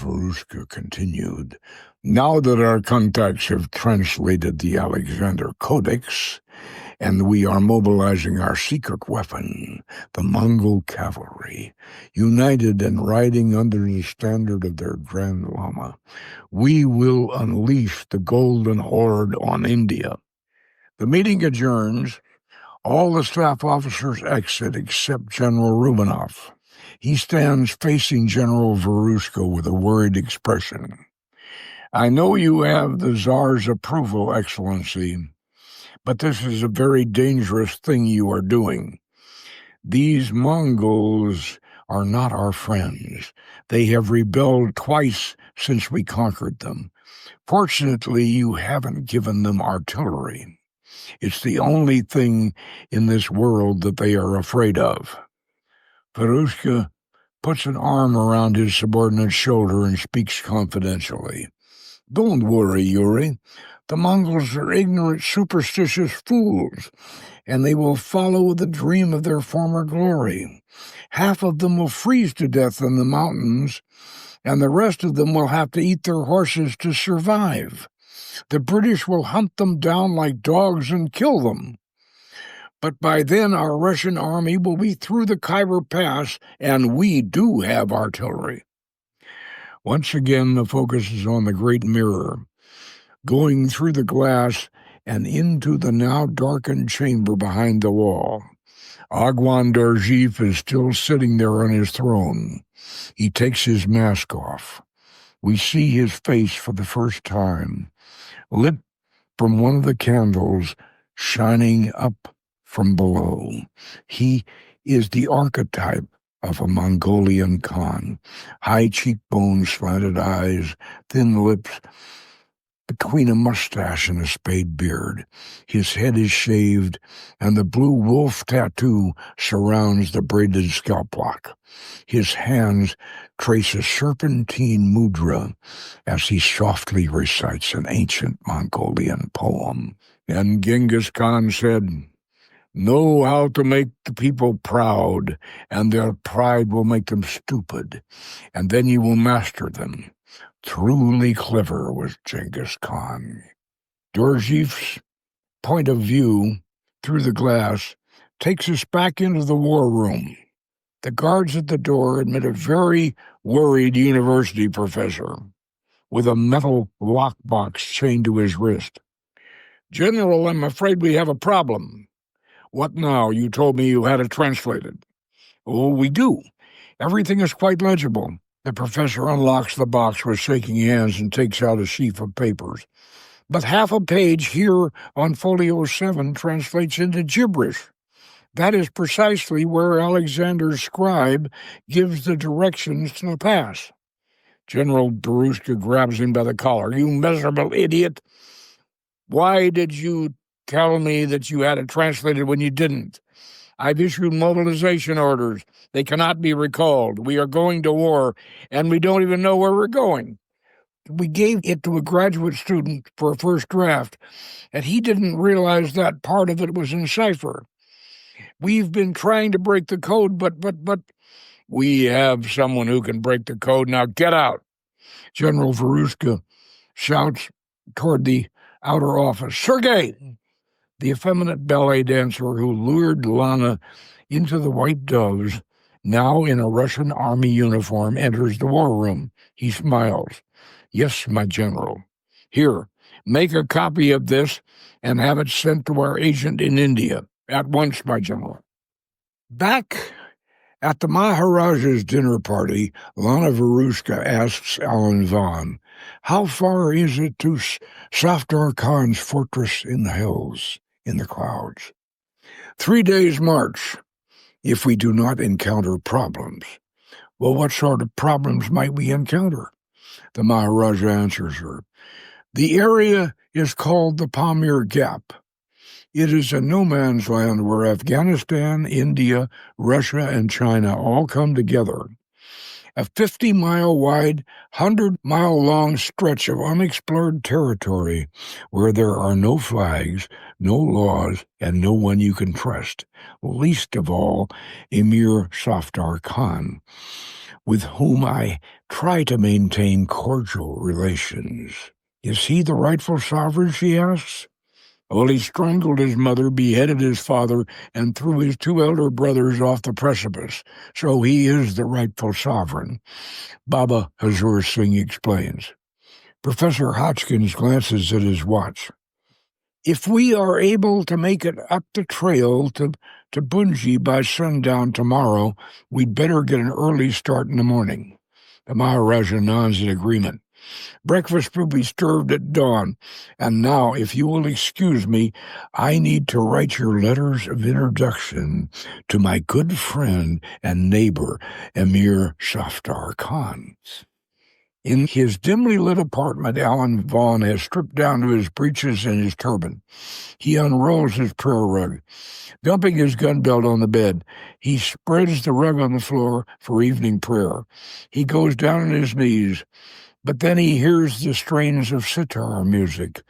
Varushka continued, now that our contacts have translated the Alexander Codex, and we are mobilizing our secret weapon, the Mongol cavalry, united and riding under the standard of their Grand Lama, we will unleash the Golden Horde on India. The meeting adjourns. All the staff officers exit except General Rubinov. He stands facing General Varushka with a worried expression. I know you have the Tsar's approval, Excellency, but this is a very dangerous thing you are doing. These Mongols are not our friends. They have rebelled twice since we conquered them. Fortunately, you haven't given them artillery. It's the only thing in this world that they are afraid of. Varushka puts an arm around his subordinate's shoulder and speaks confidentially. Don't worry, Yuri. The Mongols are ignorant, superstitious fools, and they will follow the dream of their former glory. Half of them will freeze to death in the mountains, and the rest of them will have to eat their horses to survive. The British will hunt them down like dogs and kill them. But by then our Russian army will be through the Khyber Pass, and we do have artillery. Once again, the focus is on the great mirror, going through the glass and into the now darkened chamber behind the wall. Agwan Dorjiev is still sitting there on his throne. He takes his mask off. We see his face for the first time, lit from one of the candles shining up from below. He is the archetype of a Mongolian Khan. High cheekbones, slanted eyes, thin lips, between a mustache and a spade beard. His head is shaved, and the blue wolf tattoo surrounds the braided scalp lock. His hands trace a serpentine mudra as he softly recites an ancient Mongolian poem. And Genghis Khan said, know how to make the people proud, and their pride will make them stupid, and then you will master them. Truly clever was Genghis Khan. Dorjiev's point of view through the glass takes us back into the war room. The guards at the door admit a very worried university professor with a metal lockbox chained to his wrist. General, I'm afraid we have a problem. What now? You told me you had it translated. Oh, we do. Everything is quite legible. The professor unlocks the box with shaking hands and takes out a sheaf of papers. But half a page here on Folio 7 translates into gibberish. That is precisely where Alexander's scribe gives the directions to the pass. General Varushka grabs him by the collar. You miserable idiot! Why did you tell me that you had it translated when you didn't? I've issued mobilization orders. They cannot be recalled. We are going to war, and we don't even know where we're going. We gave it to a graduate student for a first draft, and he didn't realize that part of it was in cipher. We've been trying to break the code, but we have someone who can break the code. Now get out. General Varushka shouts toward the outer office. Sergei! The effeminate ballet dancer who lured Lana into the White Doves, now in a Russian army uniform, enters the war room. He smiles. Yes, my general. Here, make a copy of this and have it sent to our agent in India. At once, my general. Back at the Maharaja's dinner party, Lana Varushka asks Alan Vaughan, how far is it to Safdar Khan's fortress in the hills, in the clouds? 3 days' march, if we do not encounter problems. Well, what sort of problems might we encounter? The Maharaja answers her. The area is called the Pamir Gap. It is a no-man's land where Afghanistan, India, Russia, and China all come together. A 50-mile-wide, 100-mile-long stretch of unexplored territory where there are no flags, no laws, and no one you can trust, least of all Emir Safdar Khan. with whom I try to maintain cordial relations. Is he the rightful sovereign, she asks. Well, he strangled his mother, beheaded his father, and threw his 2 elder brothers off the precipice. So he is the rightful sovereign, Baba Hazur Singh explains. Professor Hodgkins glances at his watch. If we are able to make it up the trail to Bunji by sundown tomorrow, we'd better get an early start in the morning. The Maharaja nods in agreement. Breakfast will be served at dawn, and now, if you will excuse me, I need to write your letters of introduction to my good friend and neighbor, Emir Shaftar Khan. In his dimly lit apartment, Alan Vaughan has stripped down to his breeches and his turban. He unrolls his prayer rug. Dumping his gun belt on the bed, he spreads the rug on the floor for evening prayer. He goes down on his knees, but then he hears the strains of sitar music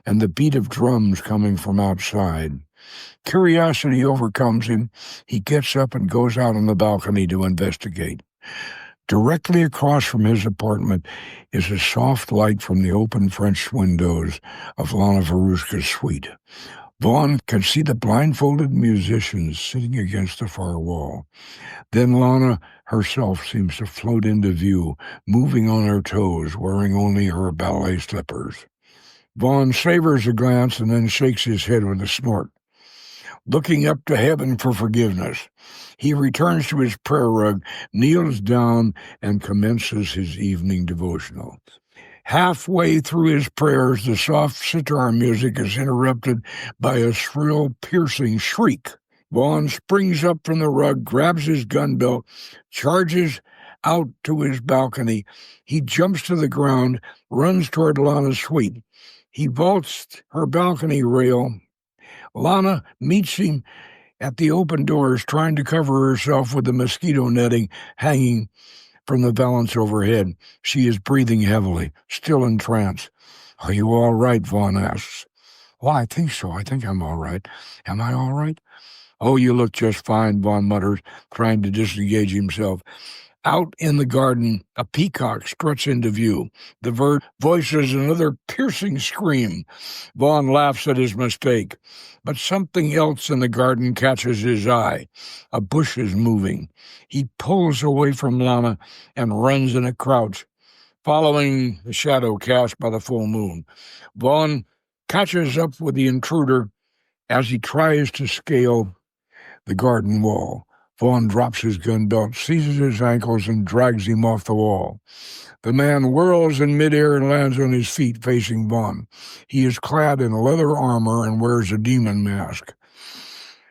and the beat of drums coming from outside. Curiosity overcomes him. He gets up and goes out on the balcony to investigate. Directly across from his apartment is a soft light from the open French windows of Lana Varushka's suite. Vaughan can see the blindfolded musicians sitting against the far wall. Then Lana herself seems to float into view, moving on her toes, wearing only her ballet slippers. Vaughan savors a glance and then shakes his head with a snort. Looking up to heaven for forgiveness, he returns to his prayer rug, kneels down, and commences his evening devotional. Halfway through his prayers, the soft sitar music is interrupted by a shrill, piercing shriek. Vaughan springs up from the rug, grabs his gun belt, charges out to his balcony. He jumps to the ground, runs toward Lana's suite. He vaults her balcony rail. Lana meets him at the open doors, trying to cover herself with the mosquito netting hanging from the valance overhead. She is breathing heavily, still in trance. Are you all right? Vaughan asks. Well, I think so. I think I'm all right. Am I all right? Oh, you look just fine, Vaughan mutters, trying to disengage himself. Out in the garden, a peacock struts into view. The bird voices another piercing scream. Vaughan laughs at his mistake, but something else in the garden catches his eye. A bush is moving. He pulls away from Lana and runs in a crouch, following the shadow cast by the full moon. Vaughan catches up with the intruder as he tries to scale the garden wall. Vaughan drops his gun belt, seizes his ankles, and drags him off the wall. The man whirls in midair and lands on his feet, facing Vaughan. He is clad in leather armor and wears a demon mask.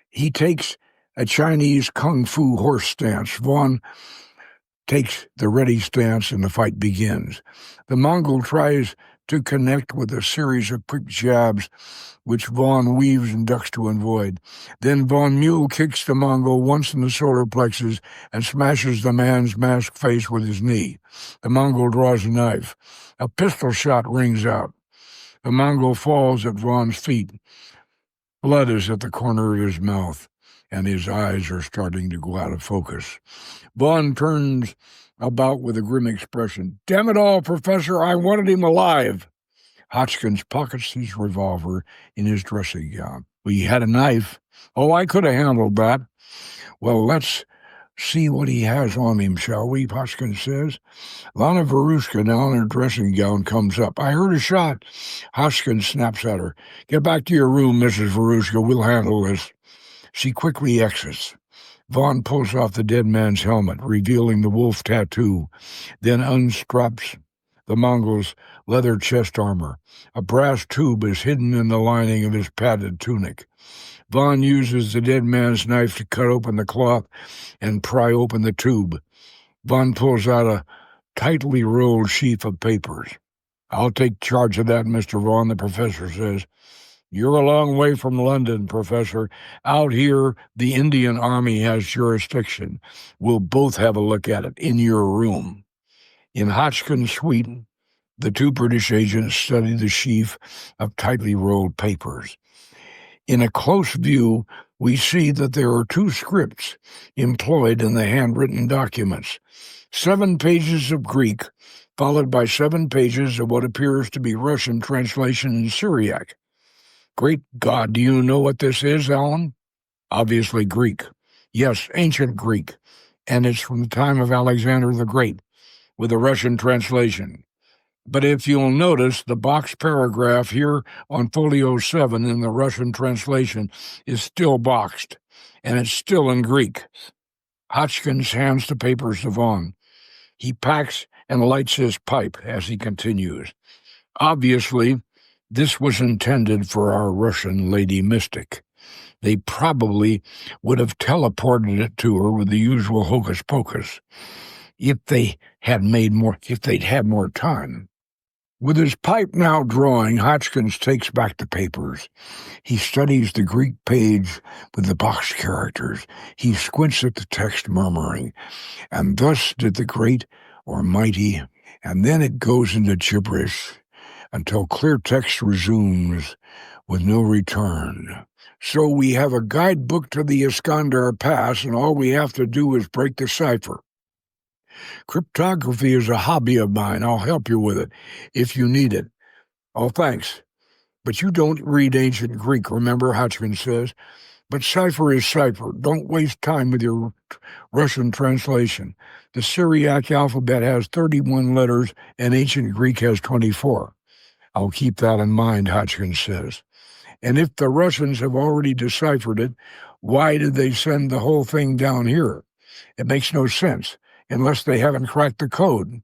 He takes a Chinese kung fu horse stance. Vaughan takes the ready stance, and the fight begins. The Mongol tries to connect with a series of quick jabs, which Vaughan weaves and ducks to avoid. Then Vaughan mule kicks the Mongol once in the solar plexus and smashes the man's masked face with his knee. The Mongol draws a knife. A pistol shot rings out. The Mongol falls at Vaughan's feet. Blood is at the corner of his mouth, and his eyes are starting to go out of focus. Vaughan turns about with a grim expression. Damn it all, Professor, I wanted him alive. Hodgkins pockets his revolver in his dressing gown. Well, he had a knife. Oh, I could have handled that. Well, let's see what he has on him, shall we? Hodgkins says. Lana Varushka, now in her dressing gown, comes up. I heard a shot. Hodgkins snaps at her. Get back to your room, Mrs. Varushka. We'll handle this. She quickly exits. Vaughan pulls off the dead man's helmet, revealing the wolf tattoo, then unstraps the Mongol's leather chest armor. A brass tube is hidden in the lining of his padded tunic. Vaughan uses the dead man's knife to cut open the cloth and pry open the tube. Vaughan pulls out a tightly rolled sheaf of papers. I'll take charge of that, Mr. Vaughan, the professor says. You're a long way from London, Professor. Out here, the Indian Army has jurisdiction. We'll both have a look at it in your room. In Hodgkin's suite, the two British agents study the sheaf of tightly rolled papers. In a close view, we see that there are two scripts employed in the handwritten documents. 7 pages of Greek, followed by 7 pages of what appears to be Russian translation in Syriac. Great God, do you know what this is, Alan? Obviously Greek. Yes, ancient Greek. And it's from the time of Alexander the Great, with a Russian translation. But if you'll notice, the boxed paragraph here on folio 7 in the Russian translation is still boxed, and it's still in Greek. Hodgkins hands the papers to Vaughan. He packs and lights his pipe as he continues. Obviously, this was intended for our Russian lady mystic. They probably would have teleported it to her with the usual hocus pocus if they'd had more time. With his pipe now drawing, Hodgkins takes back the papers. He studies the Greek page with the boxed characters. He squints at the text, murmuring, "And thus did the great or mighty," and then it goes into gibberish until clear text resumes with no return. So we have a guidebook to the Iskandar Pass, and all we have to do is break the cipher. Cryptography is a hobby of mine. I'll help you with it if you need it. Oh, thanks. But you don't read ancient Greek, remember, Hodgkins says. But cipher is cipher. Don't waste time with your Russian translation. The Syriac alphabet has 31 letters, and ancient Greek has 24. I'll keep that in mind, Hodgkins says. And if the Russians have already deciphered it, why did they send the whole thing down here? It makes no sense, unless they haven't cracked the code.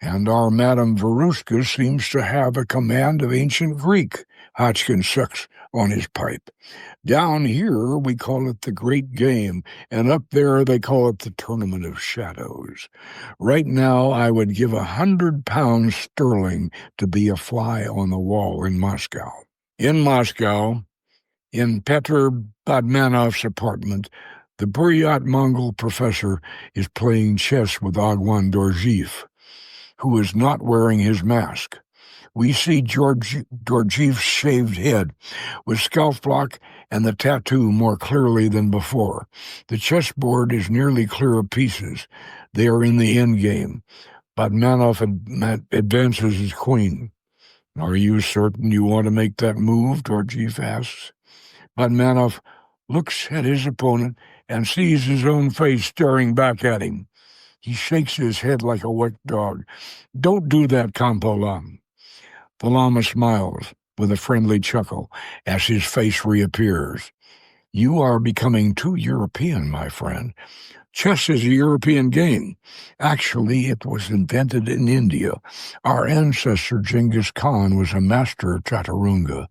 And our Madame Varushka seems to have a command of ancient Greek. Hodgkins sucks on his pipe. Down here, we call it the Great Game, and up there they call it the Tournament of Shadows. Right now, I would give 100 pounds sterling to be a fly on the wall in Moscow. In Moscow, in Petr Badmanov's apartment, the Buryat Mongol professor is playing chess with Agwan Dorjiev, who is not wearing his mask. We see Dorjiev's shaved head with scalp lock and the tattoo more clearly than before. The chessboard is nearly clear of pieces. They are in the endgame. Badmanov advances his queen. "Are you certain you want to make that move?" Dorjiev asks. Badmanov looks at his opponent and sees his own face staring back at him. He shakes his head like a wet dog. "Don't do that, Kampola." The Lama smiles with a friendly chuckle as his face reappears. "You are becoming too European, my friend. Chess is a European game. Actually, it was invented in India. Our ancestor Genghis Khan was a master of Chaturanga."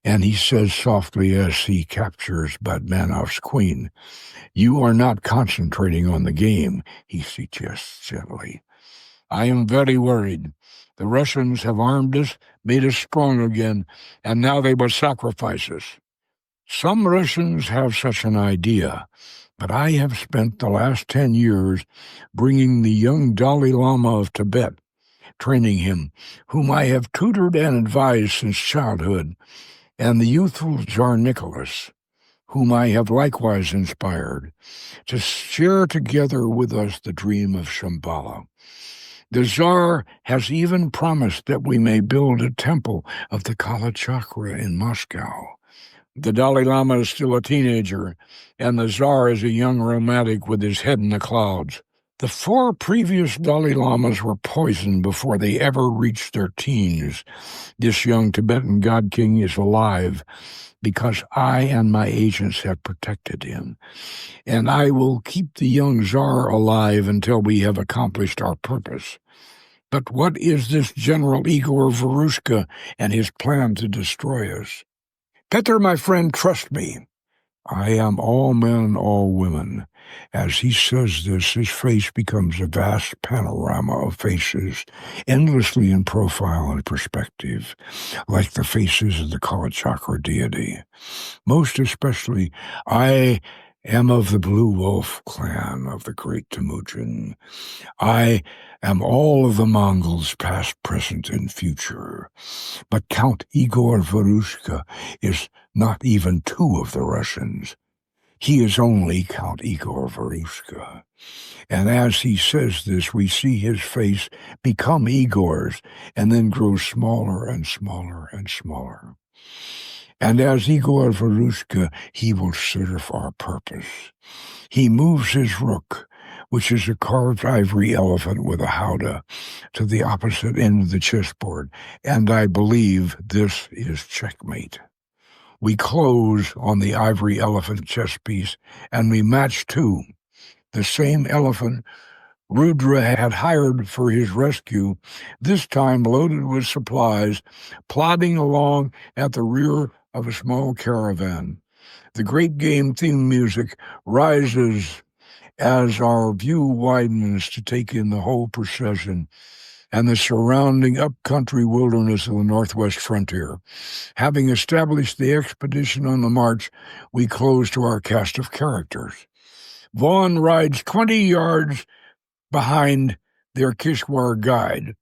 And he says softly as he captures Badmanov's queen, "You are not concentrating on the game," he suggests gently. "I am very worried. The Russians have armed us, made us strong again, and now they will sacrifice us. Some Russians have such an idea, but I have spent the last 10 years bringing the young Dalai Lama of Tibet, training him, whom I have tutored and advised since childhood, and the youthful Tsar Nicholas, whom I have likewise inspired, to share together with us the dream of Shambhala. The Tsar has even promised that we may build a temple of the Kala Chakra in Moscow. The Dalai Lama is still a teenager, and the Tsar is a young romantic with his head in the clouds. The 4 previous Dalai Lamas were poisoned before they ever reached their teens. This young Tibetan God King is alive because I and my agents have protected him. And I will keep the young Tsar alive until we have accomplished our purpose. But what is this General Igor Varushka and his plan to destroy us? Petr, my friend, trust me. I am all men, all women. As he says this, his face becomes a vast panorama of faces, endlessly in profile and perspective, like the faces of the Kala Chakra deity. Most especially, I am of the Blue Wolf clan of the great Temujin. I am all of the Mongols, past, present, and future. But Count Igor Varushka is not even two of the Russians. He is only Count Igor Varushka. And as he says this, we see his face become Igor's and then grow smaller and smaller and smaller. And as Igor Varushka, he will serve our purpose. He moves his rook, which is a carved ivory elephant with a howdah, to the opposite end of the chessboard, and I believe this is checkmate. We close on the ivory elephant chess piece, and we match two. The same elephant Rudra had hired for his rescue, this time loaded with supplies, plodding along at the rear of a small caravan. The great game theme music rises as our view widens to take in the whole procession and the surrounding up-country wilderness of the northwest frontier. Having established the expedition on the march, we close to our cast of characters. Vaughan rides 20 yards behind their Kishwar guide.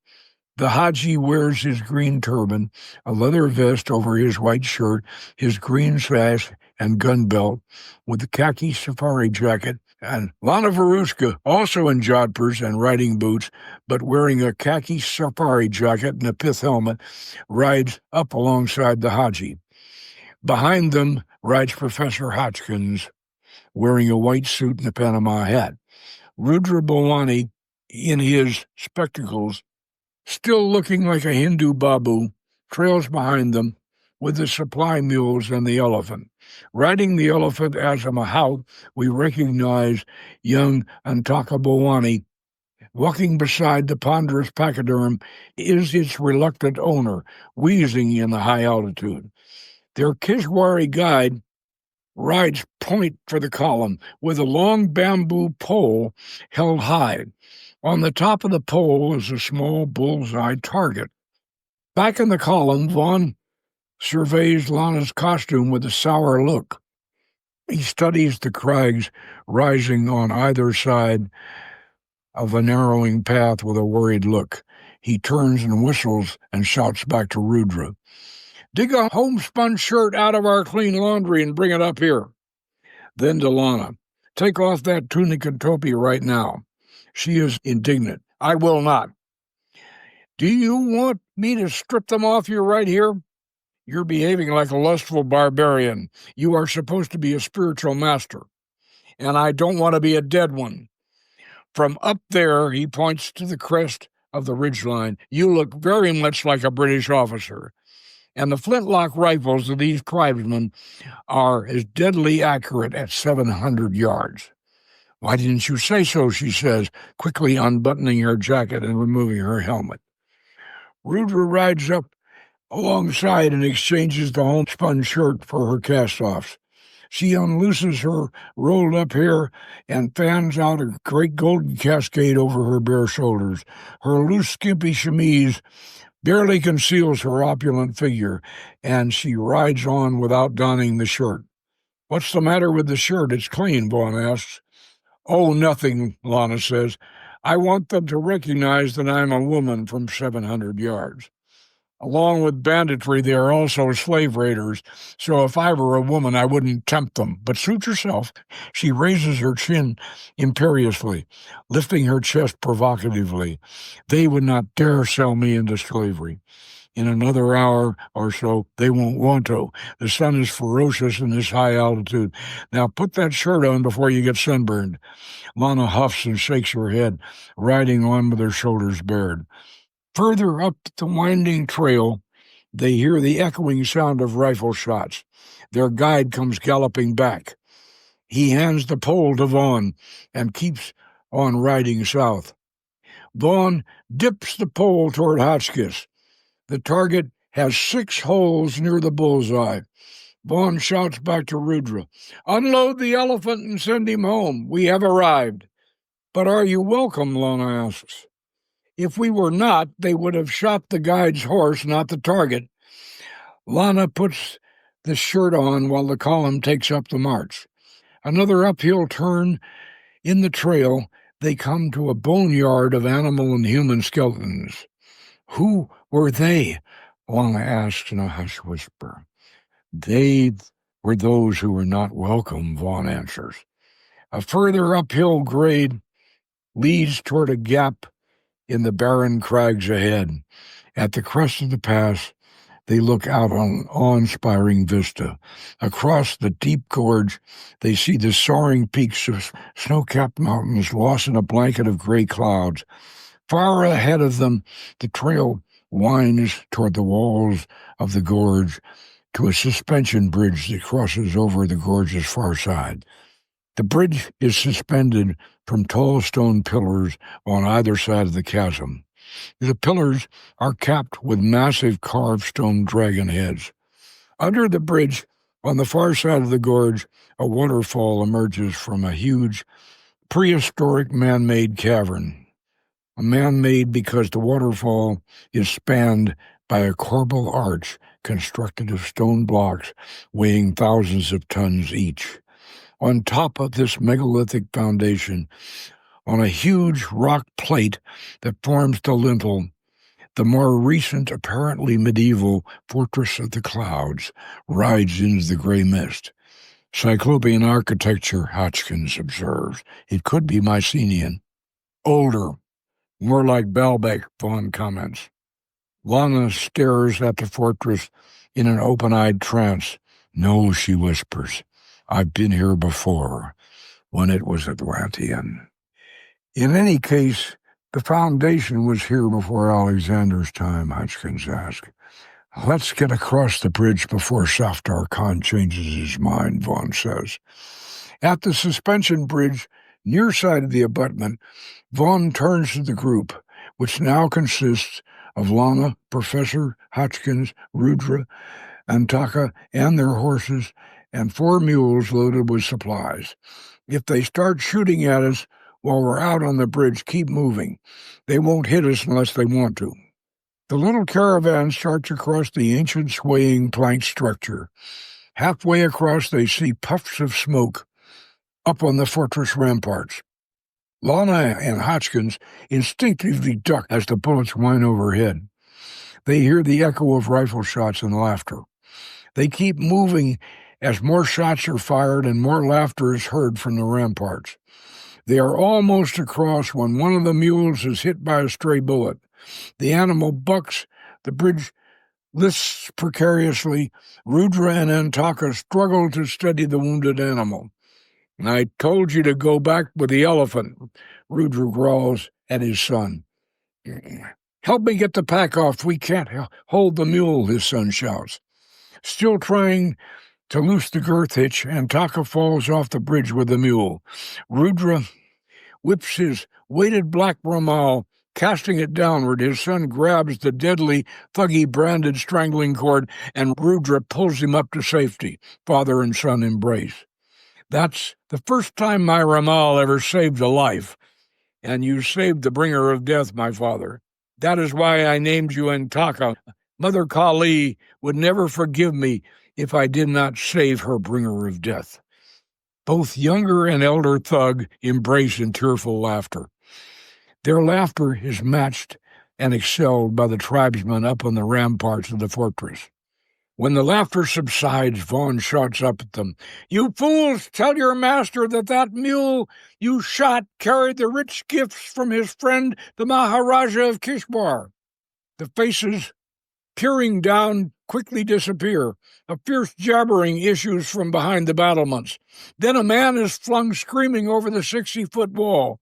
The Hajji wears his green turban, a leather vest over his white shirt, his green sash and gun belt, with a khaki safari jacket, and Lana Varushka, also in jodhpurs and riding boots, but wearing a khaki safari jacket and a pith helmet, rides up alongside the Hajji. Behind them rides Professor Hotchkins, wearing a white suit and a Panama hat. Rudra Bhawani, in his spectacles, still looking like a Hindu babu, trails behind them with the supply mules and the elephant. Riding the elephant as a mahout, we recognize young Antaka Bhawani. Walking beside the ponderous pachyderm is its reluctant owner, wheezing in the high altitude. Their Kishwari guide rides point for the column with a long bamboo pole held high. On the top of the pole is a small bullseye target. Back in the column, Vaughan surveys Lana's costume with a sour look. He studies the crags rising on either side of a narrowing path with a worried look. He turns and whistles and shouts back to Rudra, "Dig a homespun shirt out of our clean laundry and bring it up here." Then to Lana, "Take off that tunic and topi right now." She is indignant. "I will not." "Do you want me to strip them off you right here? You're behaving like a lustful barbarian. You are supposed to be a spiritual master, and I don't want to be a dead one. From up there," he points to the crest of the ridgeline, "you look very much like a British officer. And the flintlock rifles of these tribesmen are as deadly accurate at 700 yards. "Why didn't you say so?" she says, quickly unbuttoning her jacket and removing her helmet. Rudra rides up alongside and exchanges the homespun shirt for her cast-offs. She unlooses her rolled-up hair and fans out a great golden cascade over her bare shoulders. Her loose, skimpy chemise barely conceals her opulent figure, and she rides on without donning the shirt. "What's the matter with the shirt? It's clean," Vaughan asks. "Oh, nothing," Lana says. "I want them to recognize that I'm a woman from 700 yards. Along with banditry, they are also slave raiders, so if I were a woman, I wouldn't tempt them. But suit yourself." She raises her chin imperiously, lifting her chest provocatively. "They would not dare sell me into slavery. In another hour or so, they won't want to. The sun is ferocious in this high altitude. Now put that shirt on before you get sunburned." Lana huffs and shakes her head, riding on with her shoulders bared. Further up the winding trail, they hear the echoing sound of rifle shots. Their guide comes galloping back. He hands the pole to Vaughan and keeps on riding south. Vaughan dips the pole toward Hotchkiss. The target has 6 holes near the bullseye. Vaughan shouts back to Rudra, "Unload the elephant and send him home. We have arrived." "But are you welcome?" Lana asks. "If we were not, they would have shot the guide's horse, not the target." Lana puts the shirt on while the column takes up the march. Another uphill turn in the trail, they come to a boneyard of animal and human skeletons. Who were they? Lana asks in a hushed whisper. They were those who were not welcome, Vaughan answers. A further uphill grade leads toward a gap in the barren crags ahead. At the crest of the pass, they look out on an awe-inspiring vista. Across the deep gorge, they see the soaring peaks of snow-capped mountains lost in a blanket of gray clouds. Far ahead of them, the trail winds toward the walls of the gorge to a suspension bridge that crosses over the gorge's far side. The bridge is suspended from tall stone pillars on either side of the chasm. The pillars are capped with massive carved stone dragon heads. Under the bridge, on the far side of the gorge, a waterfall emerges from a huge, prehistoric man-made cavern. A man-made because the waterfall is spanned by a corbel arch constructed of stone blocks weighing thousands of tons each. On top of this megalithic foundation, on a huge rock plate that forms the lintel, the more recent, apparently medieval Fortress of the Clouds rides into the gray mist. Cyclopean architecture, Hodgkins observes. It could be Mycenaean. Older, more like Baalbek, Vaughan comments. Lana stares at the fortress in an open-eyed trance. No, she whispers. I've been here before, when it was Atlantean. In any case, the foundation was here before Alexander's time, Hodgkins asked. Let's get across the bridge before Safdar Khan changes his mind, Vaughan says. At the suspension bridge, near side of the abutment, Vaughan turns to the group, which now consists of Lana, Professor, Hodgkins, Rudra, Antaka, and their horses, and 4 mules loaded with supplies. If they start shooting at us while we're out on the bridge, keep moving. They won't hit us unless they want to. The little caravan starts across the ancient swaying plank structure. Halfway across, they see puffs of smoke up on the fortress ramparts. Lana and Hodgkins instinctively duck as the bullets whine overhead. They hear the echo of rifle shots and laughter. They keep moving as more shots are fired and more laughter is heard from the ramparts. They are almost across when one of the mules is hit by a stray bullet. The animal bucks, the bridge lisps precariously. Rudra and Antaka struggle to steady the wounded animal. I told you to go back with the elephant, Rudra growls at his son. Help me get the pack off. We can't hold the mule, his son shouts. Still trying to loose the girth hitch, Antaka falls off the bridge with the mule. Rudra whips his weighted black ramal, casting it downward. His son grabs the deadly, thuggy-branded strangling cord, and Rudra pulls him up to safety. Father and son embrace. That's the first time my ramal ever saved a life, and you saved the bringer of death, my father. That is why I named you Antaka. Mother Kali would never forgive me if I did not save her bringer of death. Both younger and elder thug embrace in tearful laughter. Their laughter is matched and excelled by the tribesmen up on the ramparts of the fortress. When the laughter subsides, Vaughan shouts up at them, "You fools, tell your master that mule you shot carried the rich gifts from his friend, the Maharaja of Kishwar." The faces peering down quickly disappear. A fierce jabbering issues from behind the battlements. Then a man is flung screaming over the 60-foot wall.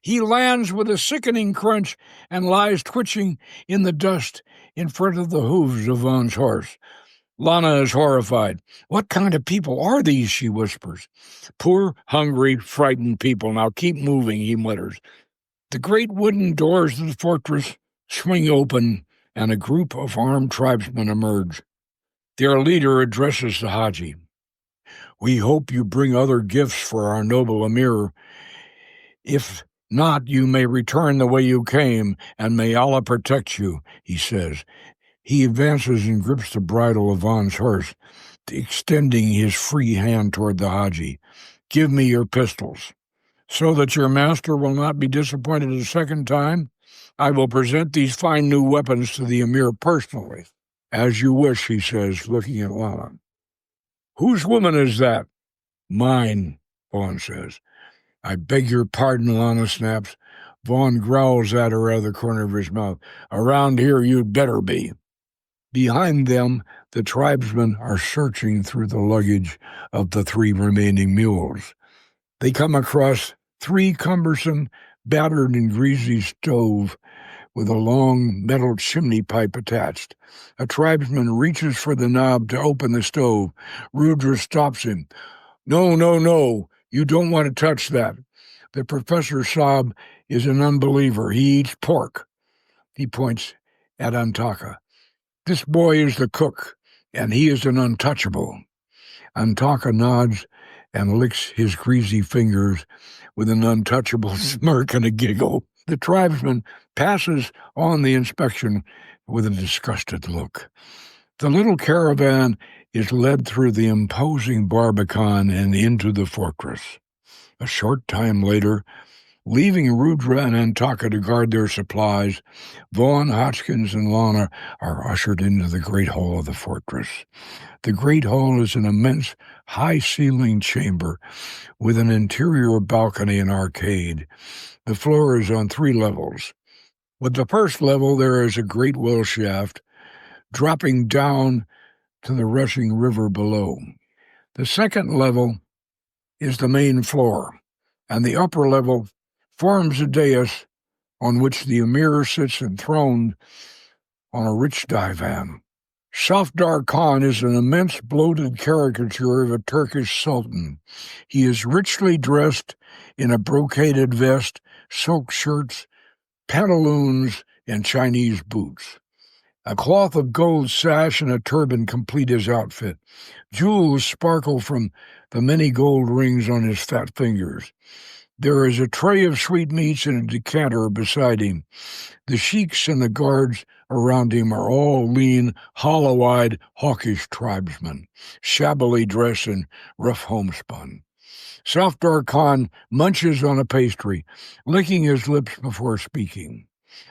He lands with a sickening crunch and lies twitching in the dust in front of the hooves of Vaughan's horse. Lana is horrified. "What kind of people are these?" she whispers. "Poor, hungry, frightened people. Now keep moving," he mutters. The great wooden doors of the fortress swing open, and a group of armed tribesmen emerge. Their leader addresses the Hajji. "We hope you bring other gifts for our noble Emir. If not, you may return the way you came, and may Allah protect you," he says. He advances and grips the bridle of Vaughan's horse, extending his free hand toward the Hajji. Give me your pistols. So that your master will not be disappointed a second time, I will present these fine new weapons to the emir personally. As you wish, he says, looking at Lana. Whose woman is that? Mine, Vaughan says. I beg your pardon, Lana snaps. Vaughan growls at her out of the corner of his mouth. Around here you'd better be. Behind them, the tribesmen are searching through the luggage of the 3 remaining mules. They come across 3 cumbersome, battered and greasy stove with a long metal chimney pipe attached. A tribesman reaches for the knob to open the stove. Rudra stops him. No, you don't want to touch that. The Professor Saab is an unbeliever. He eats pork. He points at Antaka. This boy is the cook, and he is an untouchable. Antaka nods and licks his greasy fingers with an untouchable smirk and a giggle. The tribesman passes on the inspection with a disgusted look. The little caravan is led through the imposing Barbican and into the fortress. A short time later, leaving Rudra and Antaka to guard their supplies, Vaughan, Hodgkins, and Lana are ushered into the great hall of the fortress. The great hall is an immense, high-ceilinged chamber with an interior balcony and arcade. The floor is on 3 levels. With the first level, there is a great well shaft dropping down to the rushing river below. The second level is the main floor, and the upper level forms a dais on which the emir sits enthroned on a rich divan. Safdar Khan is an immense bloated caricature of a Turkish sultan. He is richly dressed in a brocaded vest, silk shirts, pantaloons, and Chinese boots. A cloth of gold sash and a turban complete his outfit. Jewels sparkle from the many gold rings on his fat fingers. There is a tray of sweetmeats and a decanter beside him. The sheiks and the guards around him are all lean, hollow-eyed, hawkish tribesmen, shabbily dressed in rough homespun. Safdar Khan munches on a pastry, licking his lips before speaking.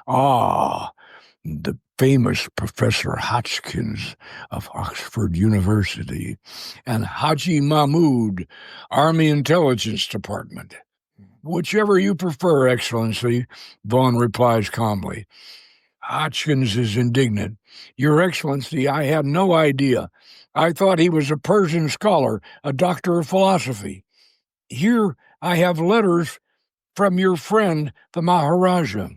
The famous Professor Hodgkins of Oxford University and Hajji Mahmoud, Army Intelligence Department. Whichever you prefer, Excellency, Vaughan replies calmly. Hodgkins is indignant. Your Excellency, I had no idea. I thought he was a Persian scholar, a doctor of philosophy. Here I have letters from your friend, the Maharaja.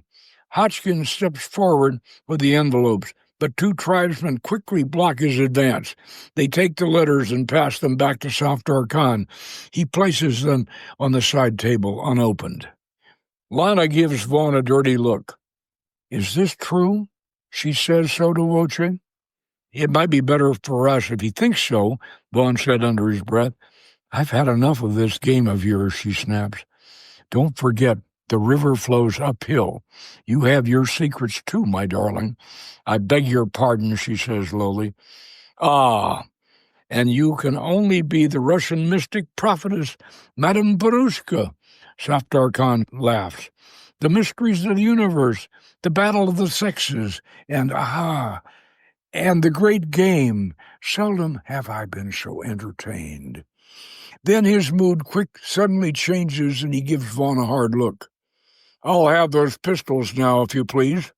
Hodgkins steps forward with the envelopes, but 2 tribesmen quickly block his advance. They take the letters and pass them back to Safdar Khan. He places them on the side table, unopened. Lana gives Vaughan a dirty look. Is this true? She says sotto voce. It might be better for us if he thinks so, Vaughan said under his breath. I've had enough of this game of yours, she snaps. Don't forget, the river flows uphill. You have your secrets too, my darling. I beg your pardon, she says lowly. And you can only be the Russian mystic prophetess, Madame Varushka. Safdar Khan laughs. The mysteries of the universe, the battle of the sexes, and the great game. Seldom have I been so entertained. Then his mood suddenly changes and he gives Vaughan a hard look. I'll have those pistols now, if you please.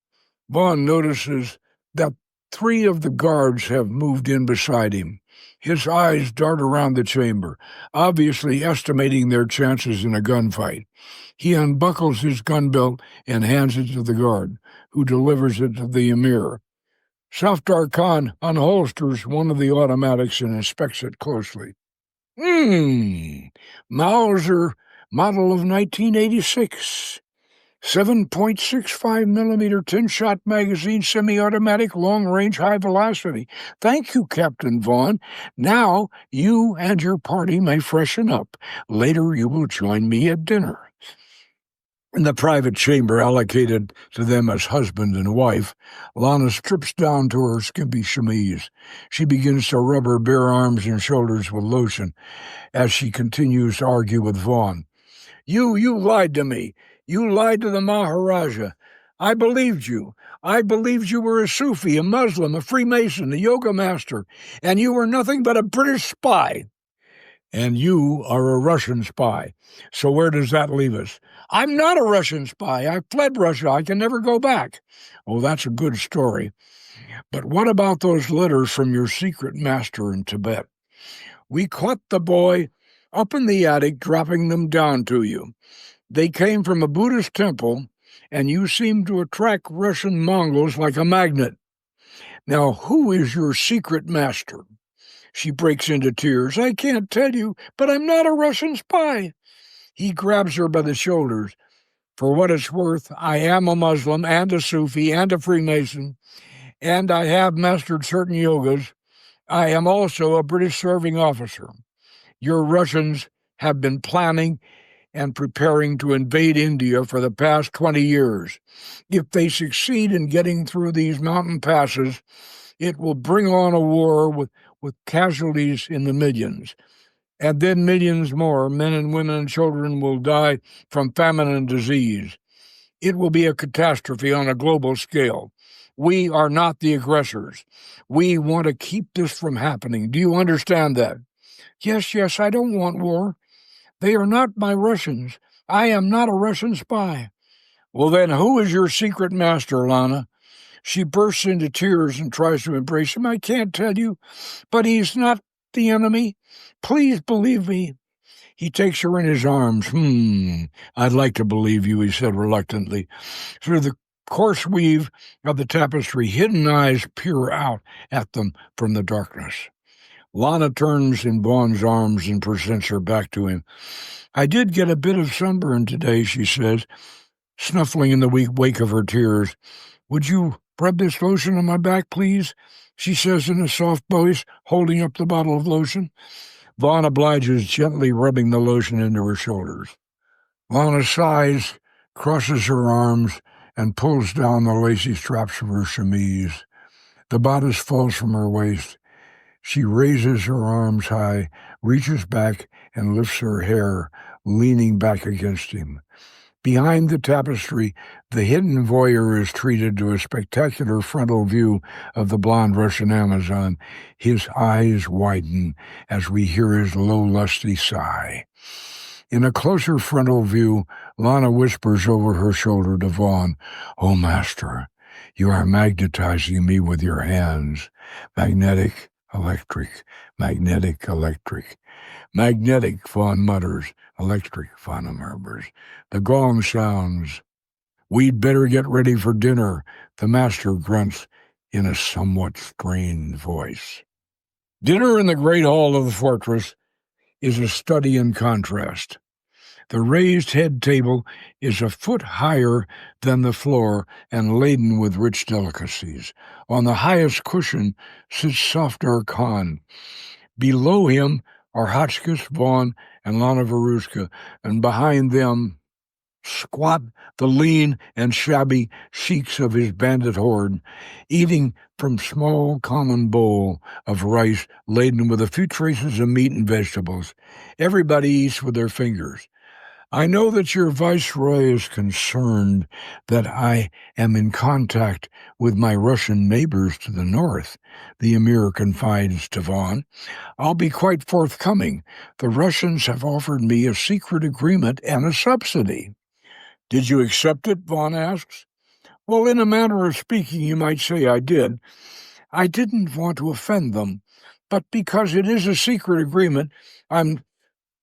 Vaughan notices that 3 of the guards have moved in beside him. His eyes dart around the chamber, obviously estimating their chances in a gunfight. He unbuckles his gun belt and hands it to the guard, who delivers it to the emir. Safdar Khan unholsters one of the automatics and inspects it closely. Mauser, model of 1986. 7.65 millimeter 10-shot magazine, semi-automatic, long-range, high-velocity. Thank you, Captain Vaughan. Now you and your party may freshen up. Later you will join me at dinner. In the private chamber allocated to them as husband and wife, Lana strips down to her skimpy chemise. She begins to rub her bare arms and shoulders with lotion as she continues to argue with Vaughan. You lied to me. You lied to the Maharaja. I believed you. I believed you were a Sufi, a Muslim, a Freemason, a yoga master, and you were nothing but a British spy. And you are a Russian spy. So where does that leave us? I'm not a Russian spy. I fled Russia. I can never go back. Oh, that's a good story. But what about those letters from your secret master in Tibet? We caught the boy up in the attic, dropping them down to you. They came from a Buddhist temple, and you seem to attract Russian Mongols like a magnet. Now, who is your secret master? She breaks into tears. I can't tell you, but I'm not a Russian spy. He grabs her by the shoulders. For what it's worth, I am a Muslim and a Sufi and a Freemason, and I have mastered certain yogas. I am also a British serving officer. Your Russians have been planning and preparing to invade India for the past 20 years. If they succeed in getting through these mountain passes, it will bring on a war with casualties in the millions. And then millions more, men and women and children, will die from famine and disease. It will be a catastrophe on a global scale. We are not the aggressors. We want to keep this from happening. Do you understand that? Yes, I don't want war. They are not my Russians. I am not a Russian spy. Well, then, who is your secret master, Lana? She bursts into tears and tries to embrace him. I can't tell you, but he's not the enemy. Please believe me. He takes her in his arms. I'd like to believe you, he said reluctantly. Through the coarse weave of the tapestry, hidden eyes peer out at them from the darkness. Lana turns in Vaughan's arms and presents her back to him. I did get a bit of sunburn today, she says, snuffling in the wake of her tears. Would you rub this lotion on my back, please? She says in a soft voice, holding up the bottle of lotion. Vaughan obliges, gently rubbing the lotion into her shoulders. Lana sighs, crosses her arms, and pulls down the lacy straps of her chemise. The bodice falls from her waist. She raises her arms high, reaches back, and lifts her hair, leaning back against him. Behind the tapestry, the hidden voyeur is treated to a spectacular frontal view of the blonde Russian Amazon. His eyes widen as we hear his low, lusty sigh. In a closer frontal view, Lana whispers over her shoulder to Vaughan, "Oh, master, you are magnetizing me with your hands. Magnetic, electric, magnetic, electric. Magnetic," Vaughan mutters. Electric, Vaughan murmurs. The gong sounds. We'd better get ready for dinner, the master grunts in a somewhat strained voice. Dinner in the great hall of the fortress is a study in contrast. The raised head table is a foot higher than the floor and laden with rich delicacies. On the highest cushion sits Safdar Khan. Below him are Hotchkiss, Vaughan, and Lana Varushka, and behind them squat the lean and shabby sheiks of his bandit horde, eating from small common bowl of rice laden with a few traces of meat and vegetables. Everybody eats with their fingers. I know that your viceroy is concerned that I am in contact with my Russian neighbors to the north, the emir confides to Vaughan. I'll be quite forthcoming. The Russians have offered me a secret agreement and a subsidy. Did you accept it? Vaughan asks. Well, in a manner of speaking, you might say I did. I didn't want to offend them, but because it is a secret agreement, I'm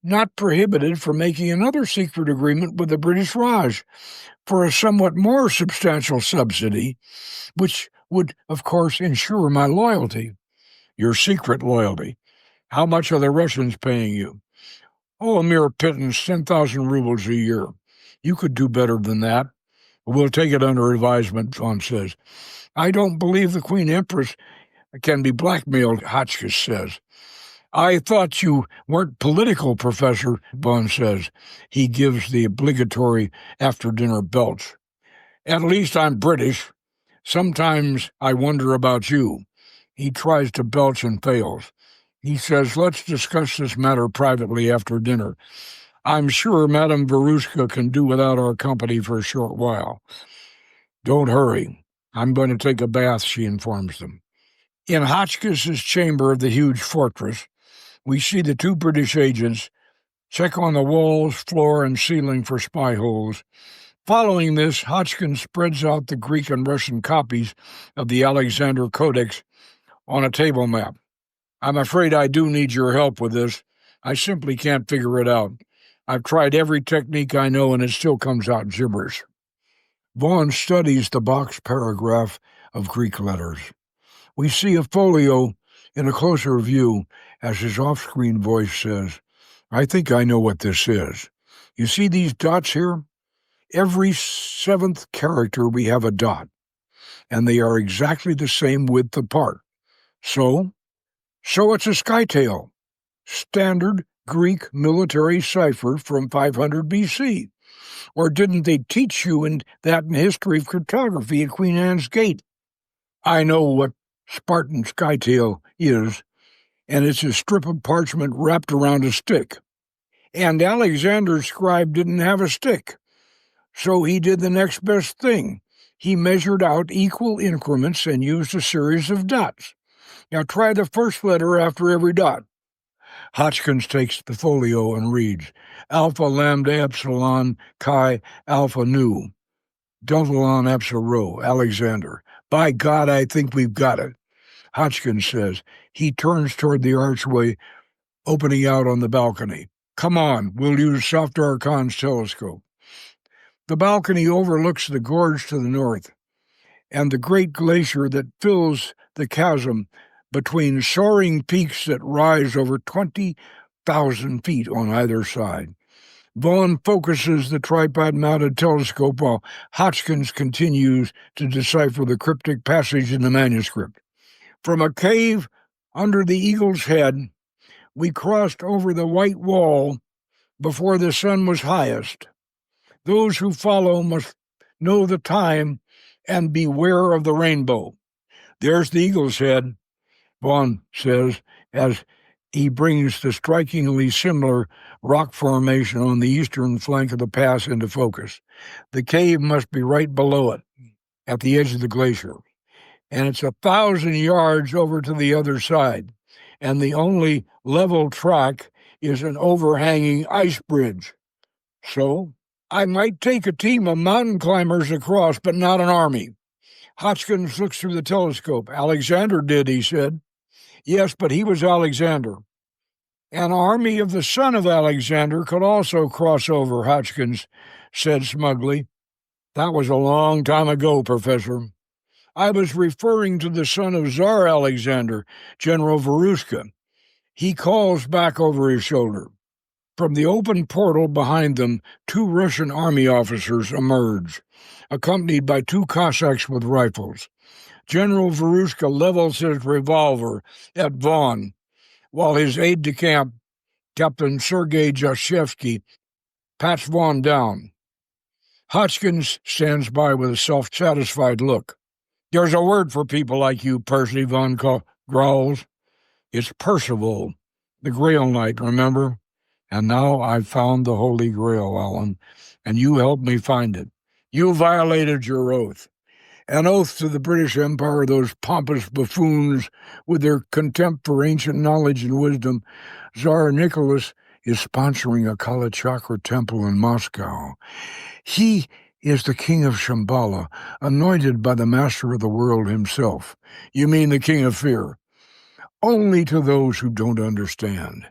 not prohibited from making another secret agreement with the British Raj for a somewhat more substantial subsidy, which would, of course, ensure my loyalty. Your secret loyalty. How much are the Russians paying you? Oh, a mere pittance, 10,000 rubles a year. You could do better than that. We'll take it under advisement, Vaughan says. I don't believe the Queen Empress can be blackmailed, Hotchkiss says. I thought you weren't political, Professor, Vaughan says. He gives the obligatory after-dinner belch. At least I'm British. Sometimes I wonder about you. He tries to belch and fails. He says, let's discuss this matter privately after dinner. I'm sure Madame Varushka can do without our company for a short while. Don't hurry. I'm going to take a bath, she informs them. In Hotchkiss's chamber of the huge fortress, we see the two British agents check on the walls, floor, and ceiling for spy holes. Following this, Hotchkiss spreads out the Greek and Russian copies of the Alexander Codex on a table map. I'm afraid I do need your help with this. I simply can't figure it out. I've tried every technique I know, and it still comes out gibberish. Vaughan studies the box paragraph of Greek letters. We see a folio in a closer view as his off-screen voice says, I think I know what this is. You see these dots here? Every seventh character we have a dot, and they are exactly the same width apart. So it's a skytail, standard Greek military cipher from 500 BC. Or didn't they teach you in history of cryptography at Queen Anne's Gate? I know what Spartan skytail is, and it's a strip of parchment wrapped around a stick. And Alexander's scribe didn't have a stick, so he did the next best thing. He measured out equal increments and used a series of dots. Now try the first letter after every dot. Hotchkiss takes the folio and reads, Alpha Lambda Epsilon Chi Alpha Nu, Deltalon Epsilon Rho, Alexander. By God, I think we've got it. Hotchkiss says. He turns toward the archway opening out on the balcony. Come on, we'll use Soft Archon's telescope. The balcony overlooks the gorge to the north and the great glacier that fills the chasm between soaring peaks that rise over 20,000 feet on either side. Vaughan focuses the tripod-mounted telescope while Hotchkiss continues to decipher the cryptic passage in the manuscript. From a cave under the eagle's head, we crossed over the white wall before the sun was highest. Those who follow must know the time and beware of the rainbow. There's the eagle's head, Vaughan says, as he brings the strikingly similar rock formation on the eastern flank of the pass into focus. The cave must be right below it, at the edge of the glacier, and it's 1,000 yards over to the other side, and the only level track is an overhanging ice bridge. So, I might take a team of mountain climbers across, but not an army. Hotchkiss looks through the telescope. Alexander did, he said. Yes, but he was Alexander. An army of the son of Alexander could also cross over, Hotchkiss said smugly. That was a long time ago, Professor. I was referring to the son of Tsar Alexander, General Varushka. He calls back over his shoulder. From the open portal behind them, 2 Russian army officers emerge, accompanied by 2 Cossacks with rifles. General Varushka levels his revolver at Vaughan, while his aide-de-camp, Captain Sergei Jashevsky, pats Vaughan down. Hotchkiss stands by with a self-satisfied look. There's a word for people like you, Percy, Vaughan growls. It's Percival, the Grail Knight, remember? And now I've found the Holy Grail, Alan, and you helped me find it. You violated your oath. An oath to the British Empire, those pompous buffoons with their contempt for ancient knowledge and wisdom. Tsar Nicholas is sponsoring a Kala Chakra temple in Moscow. He is the king of Shambhala, anointed by the master of the world himself. You mean the king of fear? Only to those who don't understand.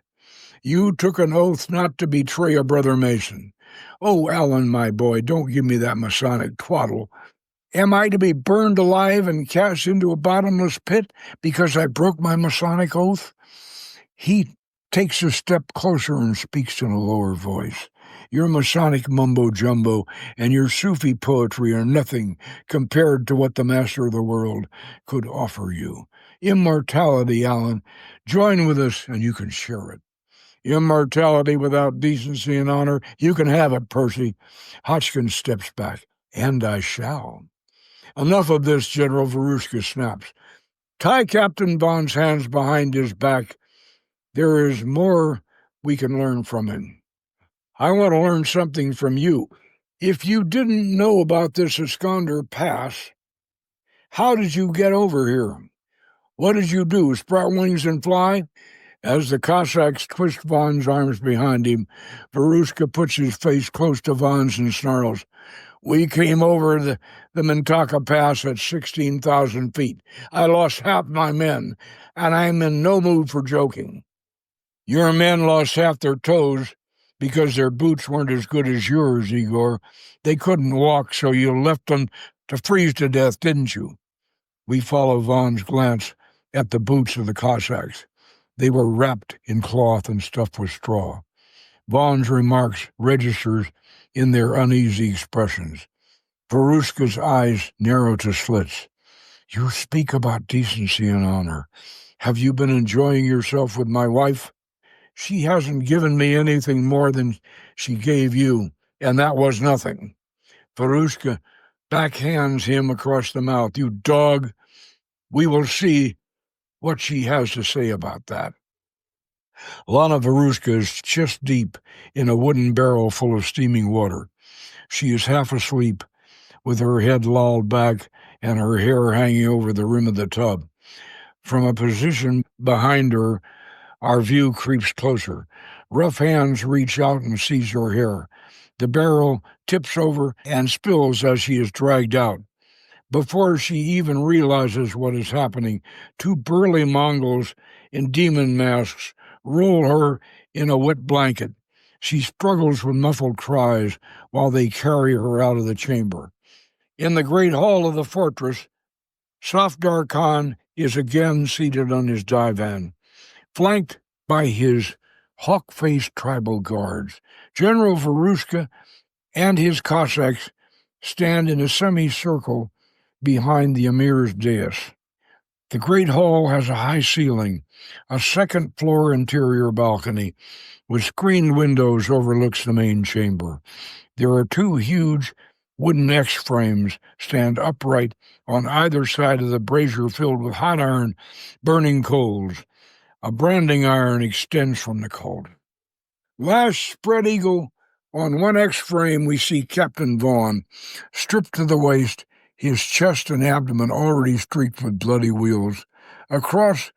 You took an oath not to betray a brother Mason. Oh, Alan, my boy, don't give me that Masonic twaddle. Am I to be burned alive and cast into a bottomless pit because I broke my Masonic oath? He takes a step closer and speaks in a lower voice. Your Masonic mumbo-jumbo and your Sufi poetry are nothing compared to what the master of the world could offer you. Immortality, Alan. Join with us and you can share it. Immortality without decency and honor. You can have it, Percy. Hodgkin steps back. And I shall. Enough of this, General Varushka snaps. Tie Captain Vaughan's hands behind his back. There is more we can learn from him. I want to learn something from you. If you didn't know about this Iskander Pass, how did you get over here? What did you do, sprout wings and fly? As the Cossacks twist Vaughan's arms behind him, Varushka puts his face close to Vaughan's and snarls. We came over the Mintaka Pass at 16,000 feet. I lost half my men, and I'm in no mood for joking. Your men lost half their toes because their boots weren't as good as yours, Igor. They couldn't walk, so you left them to freeze to death, didn't you? We follow Vaughan's glance at the boots of the Cossacks. They were wrapped in cloth and stuffed with straw. Vaughan's remarks registers in their uneasy expressions. Varushka's eyes narrow to slits. You speak about decency and honor. Have you been enjoying yourself with my wife? She hasn't given me anything more than she gave you, and that was nothing. Varushka backhands him across the mouth. You dog! We will see what she has to say about that. Lana Varushka is chest deep in a wooden barrel full of steaming water. She is half asleep, with her head lolled back and her hair hanging over the rim of the tub. From a position behind her, our view creeps closer. Rough hands reach out and seize her hair. The barrel tips over and spills as she is dragged out. Before she even realizes what is happening, two burly Mongols in demon masks roll her in a wet blanket. She struggles with muffled cries while they carry her out of the chamber. In the great hall of the fortress, Safdar Khan is again seated on his divan, flanked by his hawk-faced tribal guards. General Varushka and his Cossacks stand in a semicircle behind the Emir's dais. The great hall has a high ceiling, a second-floor interior balcony with screened windows overlooks the main chamber. There are two huge wooden X-frames stand upright on either side of the brazier filled with hot iron burning coals. A branding iron extends from the cauldron. Last spread eagle, on one X-frame we see Captain Vaughan, stripped to the waist, his chest and abdomen already streaked with bloody wheals. Across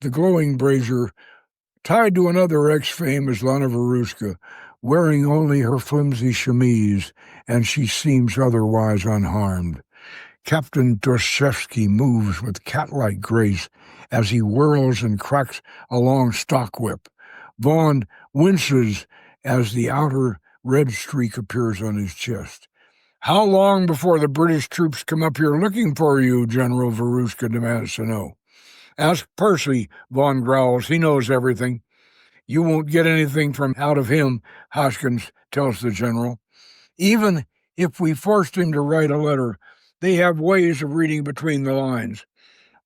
the glowing brazier, tied to another X-frame, is Lana Varushka, wearing only her flimsy chemise, and she seems otherwise unharmed. Captain Dostoevsky moves with cat-like grace as he whirls and cracks a long stock whip. Vaughan winces as the outer red streak appears on his chest. How long before the British troops come up here looking for you, General Varushka demands to know. Ask Percy, Vaughan growls. He knows everything. You won't get anything from out of him, Hoskins tells the general. Even if we forced him to write a letter, they have ways of reading between the lines.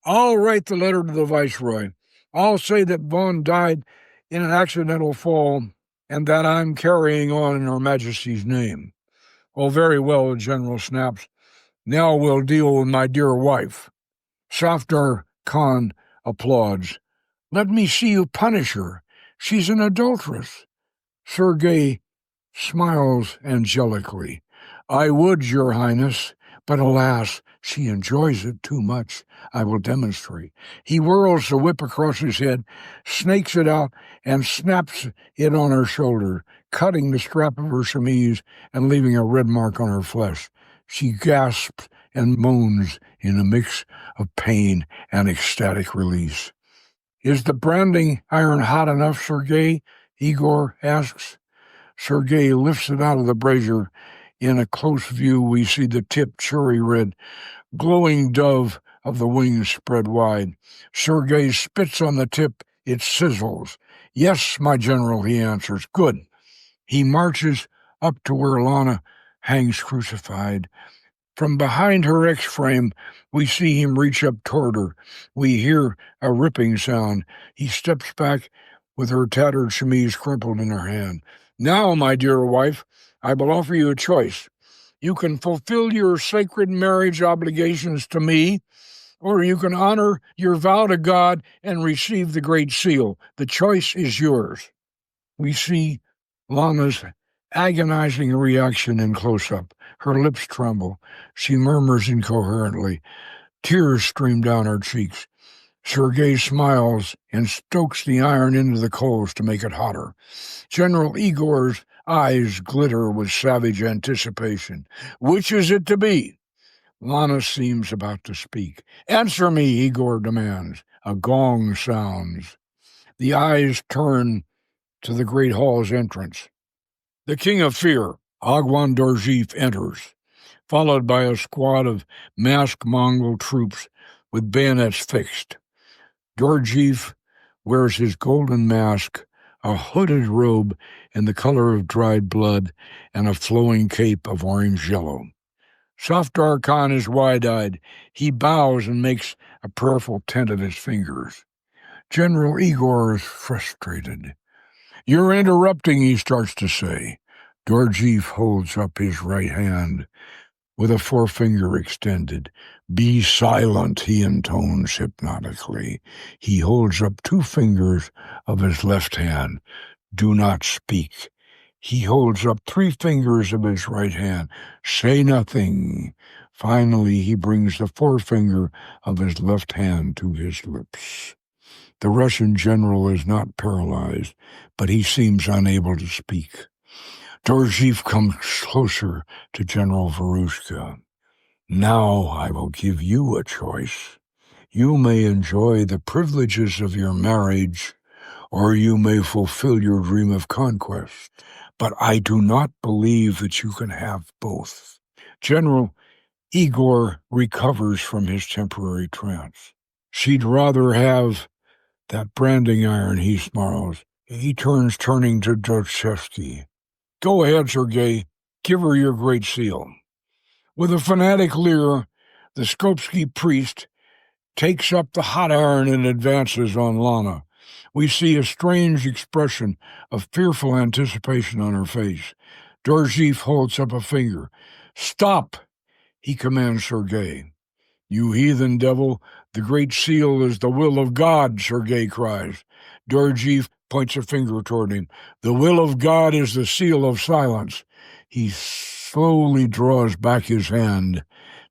I'll write the letter to the Viceroy. I'll say that Vaughan died in an accidental fall and that I'm carrying on in Her Majesty's name. Oh, very well, the general snaps. Now we'll deal with my dear wife. Safdar Khan applauds. Let me see you punish her. She's an adulteress. Sergei smiles angelically. I would, Your Highness, but alas, she enjoys it too much. I will demonstrate. He whirls the whip across his head, snakes it out, and snaps it on her shoulder, cutting the strap of her chemise and leaving a red mark on her flesh. She gasps and moans in a mix of pain and ecstatic release. Is the branding iron hot enough, Sergei? Igor asks. Sergei lifts it out of the brazier. In a close view, we see the tip cherry red, glowing dove of the wings spread wide. Sergei spits on the tip. It sizzles. Yes, my general, he answers. Good. He marches up to where Lana hangs crucified. From behind her X-frame, we see him reach up toward her. We hear a ripping sound. He steps back with her tattered chemise crumpled in her hand. Now, my dear wife, I will offer you a choice. You can fulfill your sacred marriage obligations to me, or you can honor your vow to God and receive the Great Seal. The choice is yours. We see Lana's agonizing reaction in close-up. Her lips tremble. She murmurs incoherently. Tears stream down her cheeks. Sergei smiles and stokes the iron into the coals to make it hotter. General Igor's eyes glitter with savage anticipation. Which is it to be? Lana seems about to speak. Answer me, Igor demands. A gong sounds. The eyes turn to the great hall's entrance. The King of Fear, Agwan Dorjiev, enters, followed by a squad of masked Mongol troops with bayonets fixed. Dorjiev wears his golden mask, a hooded robe in the color of dried blood, and a flowing cape of orange yellow. Safdar Khan is wide-eyed. He bows and makes a prayerful tent of his fingers. General Igor is frustrated. You're interrupting, he starts to say. Dorjiev holds up his right hand with a forefinger extended. Be silent, he intones hypnotically. He holds up 2 fingers of his left hand. Do not speak. He holds up 3 fingers of his right hand. Say nothing. Finally, he brings the forefinger of his left hand to his lips. The Russian general is not paralyzed, but he seems unable to speak. Dorjiev comes closer to General Varushka. Now I will give you a choice. You may enjoy the privileges of your marriage, or you may fulfill your dream of conquest. But I do not believe that you can have both. General Igor recovers from his temporary trance. She'd rather have that branding iron, he snarls. He turning to Dostoevsky. Go ahead, Sergei. Give her your great seal. With a fanatic leer, the Skopsky priest takes up the hot iron and advances on Lana. We see a strange expression of fearful anticipation on her face. Dorjiev holds up a finger. Stop, he commands Sergei. You heathen devil, the great seal is the will of God, Sergei cries. Dorjiev points a finger toward him. The will of God is the seal of silence. He slowly draws back his hand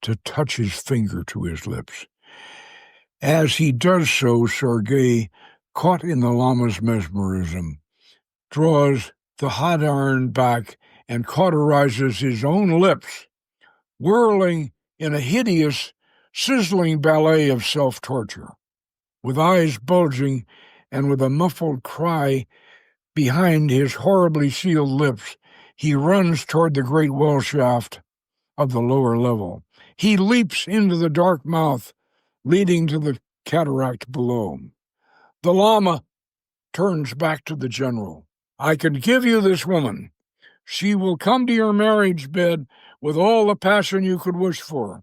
to touch his finger to his lips. As he does so, Sergei, caught in the Lama's mesmerism, draws the hot iron back and cauterizes his own lips, whirling in a hideous, sizzling ballet of self-torture. With eyes bulging and with a muffled cry behind his horribly sealed lips, he runs toward the great well shaft of the lower level. He leaps into the dark mouth, leading to the cataract below. The Lama turns back to the general. I can give you this woman. She will come to your marriage bed with all the passion you could wish for.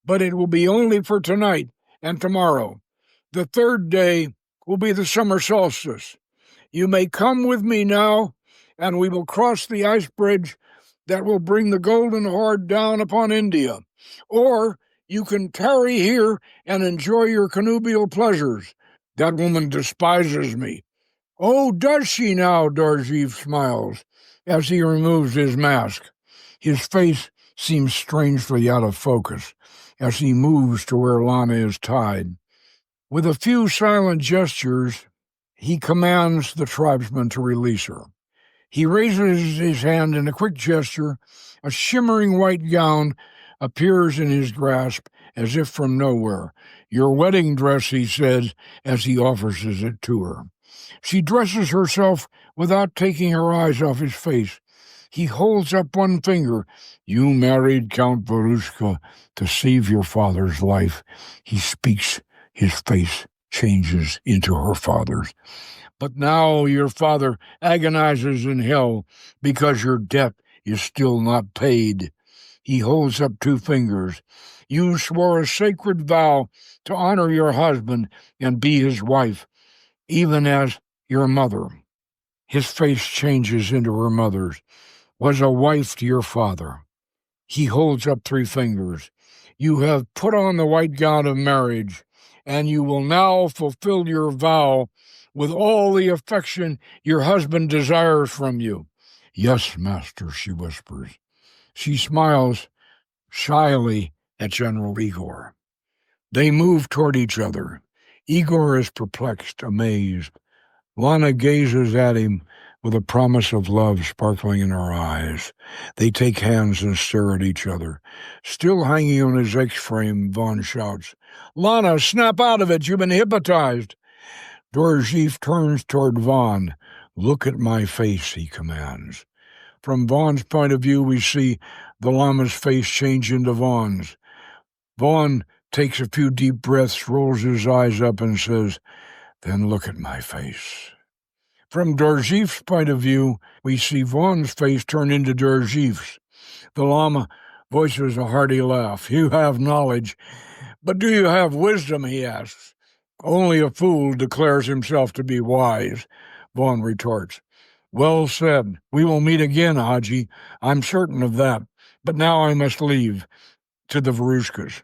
But it will be only for tonight and tomorrow. The 3rd day will be the summer solstice. You may come with me now, and we will cross the ice bridge that will bring the Golden Horde down upon India. Or you can tarry here and enjoy your connubial pleasures. That woman despises me. Oh, does she now? Dorjiev smiles as he removes his mask. His face seems strangely out of focus as he moves to where Lana is tied. With a few silent gestures, he commands the tribesman to release her. He raises his hand in a quick gesture. A shimmering white gown appears in his grasp as if from nowhere. Your wedding dress, he says, as he offers it to her. She dresses herself without taking her eyes off his face. He holds up one finger. You married Count Varushka to save your father's life. He speaks. His face changes into her father's. But now your father agonizes in hell because your debt is still not paid. He holds up 2 fingers. You swore a sacred vow to honor your husband and be his wife, even as your mother. His face changes into her mother's. Was a wife to your father. He holds up 3 fingers. You have put on the white gown of marriage, and you will now fulfill your vow with all the affection your husband desires from you. Yes, master, she whispers. She smiles shyly at General Igor. They move toward each other. Igor is perplexed, amazed. Lana gazes at him with a promise of love sparkling in her eyes. They take hands and stare at each other. Still hanging on his X-frame, Vaughan shouts, "Lana, snap out of it! You've been hypnotized!" Dorjiev turns toward Vaughan. "Look at my face," he commands. From Vaughan's point of view, we see the Lama's face change into Vaughan's. Vaughan takes a few deep breaths, rolls his eyes up, and says, "Then look at my face." From Dorjiev's point of view, we see Vaughan's face turn into Dorjiev's. The Lama voices a hearty laugh. "You have knowledge, but do you have wisdom?" he asks. "Only a fool declares himself to be wise," Vaughan retorts. "Well said. We will meet again, Hajji. I'm certain of that. But now I must leave." To the Varushkas.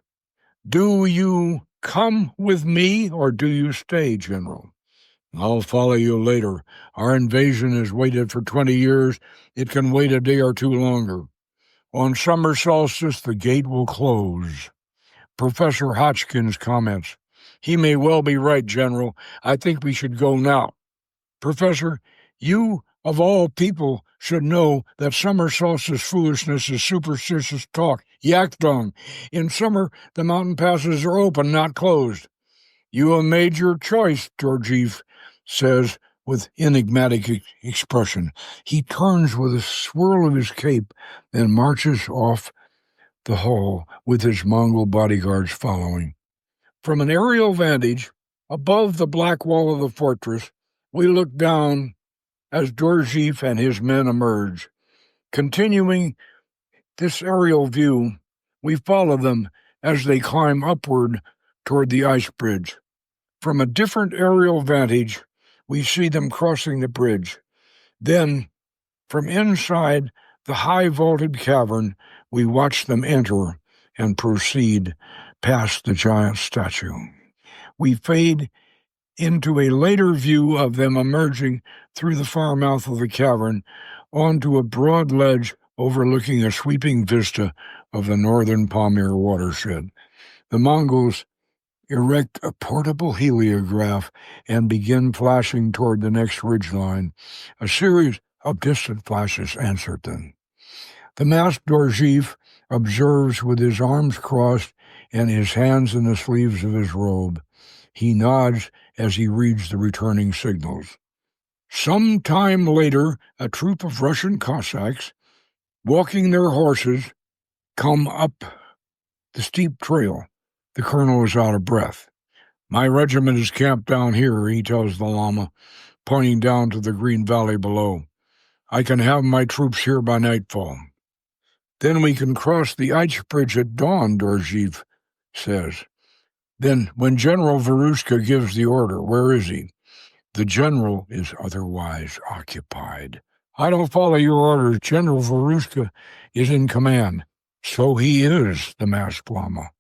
"Do you come with me, or do you stay, General?" "I'll follow you later. Our invasion has waited for 20 years. It can wait a day or 2 longer. On summer solstice, the gate will close." Professor Hotchkins comments, "He may well be right, General. I think we should go now." "Professor, you, of all people, should know that summer solstice foolishness is superstitious talk, yakdong. In summer, the mountain passes are open, not closed." "You have made your choice," Dorjiev says with enigmatic expression. He turns with a swirl of his cape and marches off the hall with his Mongol bodyguards following. From an aerial vantage, above the black wall of the fortress, we look down as Dorjiev and his men emerge. Continuing this aerial view, we follow them as they climb upward toward the ice bridge. From a different aerial vantage, we see them crossing the bridge. Then, from inside the high vaulted cavern, we watch them enter and proceed past the giant statue. We fade into a later view of them emerging through the far mouth of the cavern onto a broad ledge overlooking a sweeping vista of the northern Pamir watershed. The Mongols erect a portable heliograph and begin flashing toward the next ridgeline. A series of distant flashes answer them. The masked Dorjiev observes with his arms crossed and his hands in the sleeves of his robe. He nods as he reads the returning signals. Some time later, a troop of Russian Cossacks, walking their horses, come up the steep trail. The colonel is out of breath. "My regiment is camped down here," he tells the Lama, pointing down to the green valley below. "I can have my troops here by nightfall." "Then we can cross the ice bridge at dawn," Dorjiev says. "Then, when General Varushka gives the order, where is he?" "The general is otherwise occupied." "I don't follow your orders. General Varushka is in command." "So he is," the masked Lama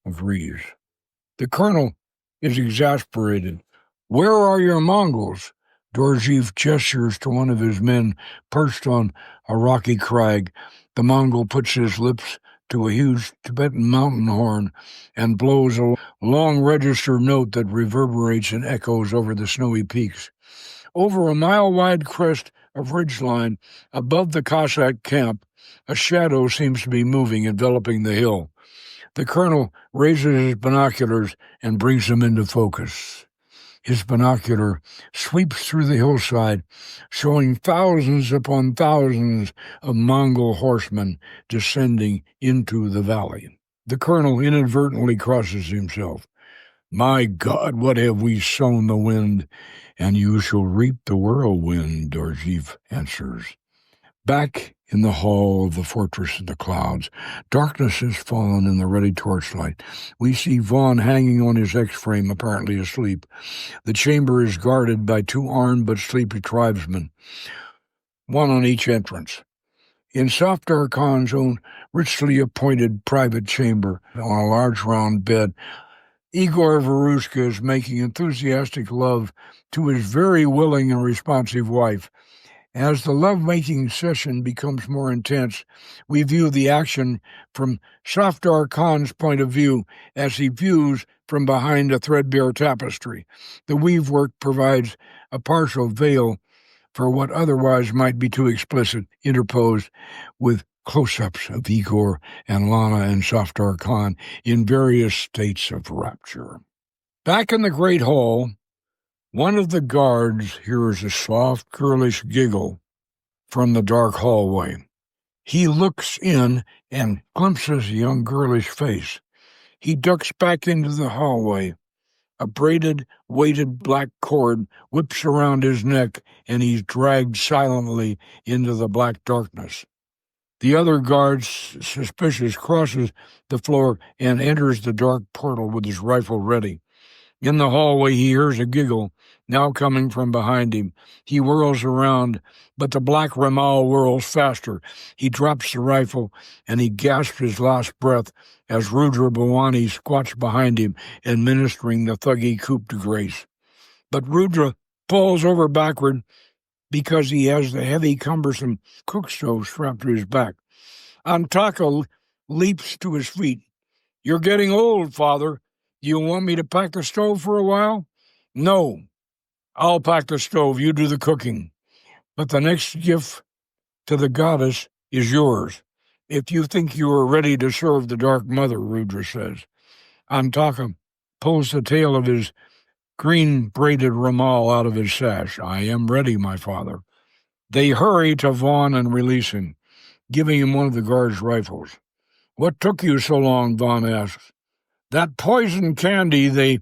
agrees. The colonel is exasperated. "Where are your Mongols?" Dorjiev gestures to one of his men perched on a rocky crag. The Mongol puts his lips to a huge Tibetan mountain horn and blows a long register note that reverberates and echoes over the snowy peaks. Over a mile-wide crest of ridgeline above the Cossack camp, a shadow seems to be moving, enveloping the hill. The colonel raises his binoculars and brings them into focus. His binocular sweeps through the hillside, showing thousands upon thousands of Mongol horsemen descending into the valley. The colonel inadvertently crosses himself. "My God, what have we sown the wind? And you shall reap the whirlwind," Dorjiev answers. Back in the hall of the fortress of the clouds, darkness has fallen in the ruddy torchlight. We see Vaughan hanging on his X-frame, apparently asleep. The chamber is guarded by 2 armed but sleepy tribesmen, one on each entrance. In Safdar Khan's own richly appointed private chamber, on a large round bed, Igor Varushka is making enthusiastic love to his very willing and responsive wife. As the love-making session becomes more intense, we view the action from Safdar Khan's point of view as he views from behind a threadbare tapestry. The weavework provides a partial veil for what otherwise might be too explicit, interposed with close-ups of Igor and Lana and Safdar Khan in various states of rapture. Back in the great hall, one of the guards hears a soft, girlish giggle from the dark hallway. He looks in and glimpses a young girlish face. He ducks back into the hallway. A braided, weighted black cord whips around his neck, and he's dragged silently into the black darkness. The other guard, suspicious, crosses the floor and enters the dark portal with his rifle ready. In the hallway, he hears a giggle, now coming from behind him. He whirls around, but the black Ramal whirls faster. He drops the rifle, and he gasps his last breath as Rudra Bhawani squats behind him, administering the thuggy coup de grace. But Rudra falls over backward because he has the heavy, cumbersome cook stove strapped to his back. Antaka leaps to his feet. "You're getting old, Father. Do you want me to pack the stove for a while?" "No. I'll pack the stove. You do the cooking. But the next gift to the goddess is yours, if you think you are ready to serve the Dark Mother," Rudra says. Antaka pulls the tail of his green-braided Ramal out of his sash. "I am ready, my father." They hurry to Vaughan and release him, giving him one of the guard's rifles. "What took you so long?" Vaughan asks. "That poison candy they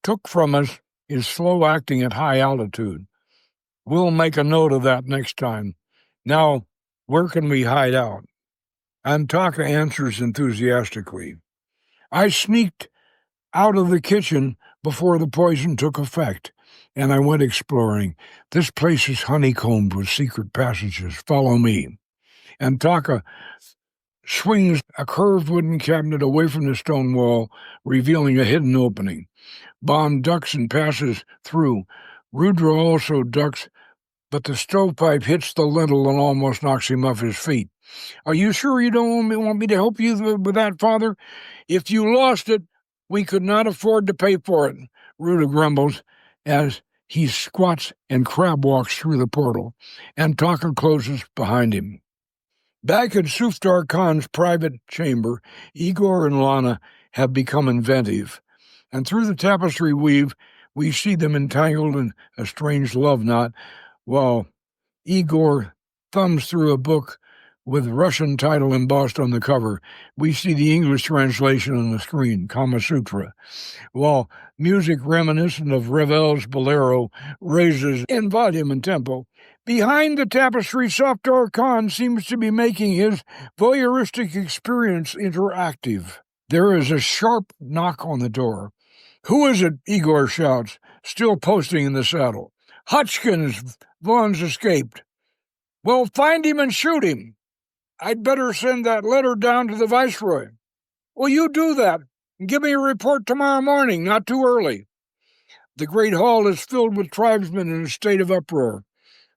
took from us is slow-acting at high altitude. We'll make a note of that next time. Now, where can we hide out?" Antaka answers enthusiastically. "I sneaked out of the kitchen before the poison took effect, and I went exploring. This place is honeycombed with secret passages. Follow me." Antaka swings a curved wooden cabinet away from the stone wall, revealing a hidden opening. Vaughan ducks and passes through. Rudra also ducks, but the stovepipe hits the lintel and almost knocks him off his feet. "Are you sure you don't want me to help you with that, Father? If you lost it, we could not afford to pay for it," Rudra grumbles as he squats and crab walks through the portal. Antaka closes behind him. Back at Safdar Khan's private chamber, Igor and Lana have become inventive, and through the tapestry weave, we see them entangled in a strange love knot, while Igor thumbs through a book with Russian title embossed on the cover. We see the English translation on the screen, Kama Sutra, while music reminiscent of Ravel's Bolero raises in volume and tempo. Behind the tapestry, Safdar Khan seems to be making his voyeuristic experience interactive. There is a sharp knock on the door. "Who is it?" Igor shouts, still posting in the saddle. "Hutchkins. Vaughan's escaped." "Well, find him and shoot him. I'd better send that letter down to the Viceroy." "Will you do that? And give me a report tomorrow morning, not too early." The great hall is filled with tribesmen in a state of uproar.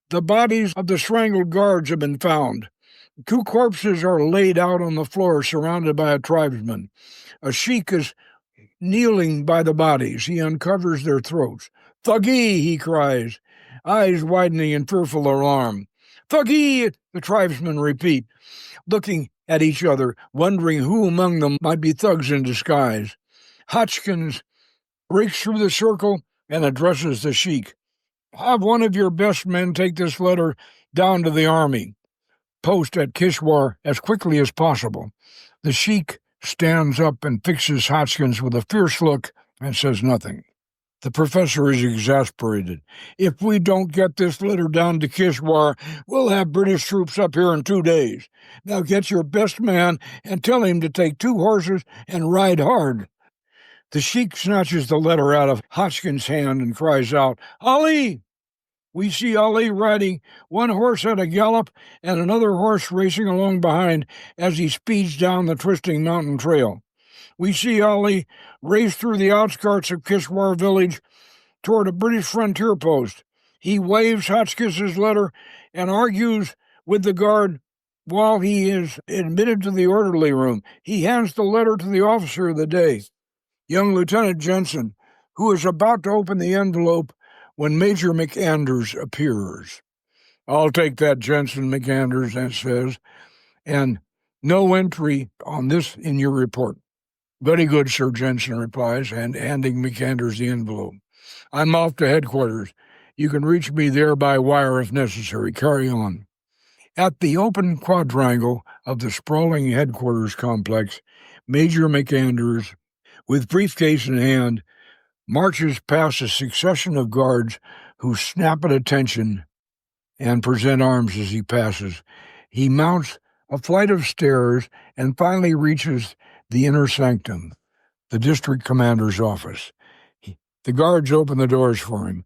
The bodies of the strangled guards have been found. 2 corpses are laid out on the floor, surrounded by a tribesman. A sheik is kneeling by the bodies. He uncovers their throats. "Thuggee!" he cries, eyes widening in fearful alarm. "Thuggee!" the tribesmen repeat, looking at each other, wondering who among them might be thugs in disguise. Hotchkins breaks through the circle and addresses the sheik. "Have one of your best men take this letter down to the army. Post at Kishwar as quickly as possible." The sheik stands up and fixes Hotchkins with a fierce look and says nothing. The professor is exasperated. If we don't get this letter down to Kishwar, we'll have British troops up here in 2 days. Now get your best man and tell him to take 2 horses and ride hard. The sheik snatches the letter out of Hodgkin's hand and cries out, Ali! We see Ali riding, 1 horse at a gallop and another horse racing along behind as he speeds down the twisting mountain trail. We see Ali race through the outskirts of Kishwar village toward a British frontier post. He waves Hotchkiss's letter and argues with the guard while he is admitted to the orderly room. He hands the letter to the officer of the day, young Lieutenant Jensen, who is about to open the envelope when Major McAnders appears. I'll take that, Jensen, McAnders says, and no entry on this in your report. Very good, Sir, Jensen replies, and handing McAnders the envelope. I'm off to headquarters. You can reach me there by wire if necessary. Carry on. At the open quadrangle of the sprawling headquarters complex, Major McAnders, with briefcase in hand, marches past a succession of guards who snap at attention and present arms as he passes. He mounts a flight of stairs and finally reaches the inner sanctum, the district commander's office. The guards open the doors for him.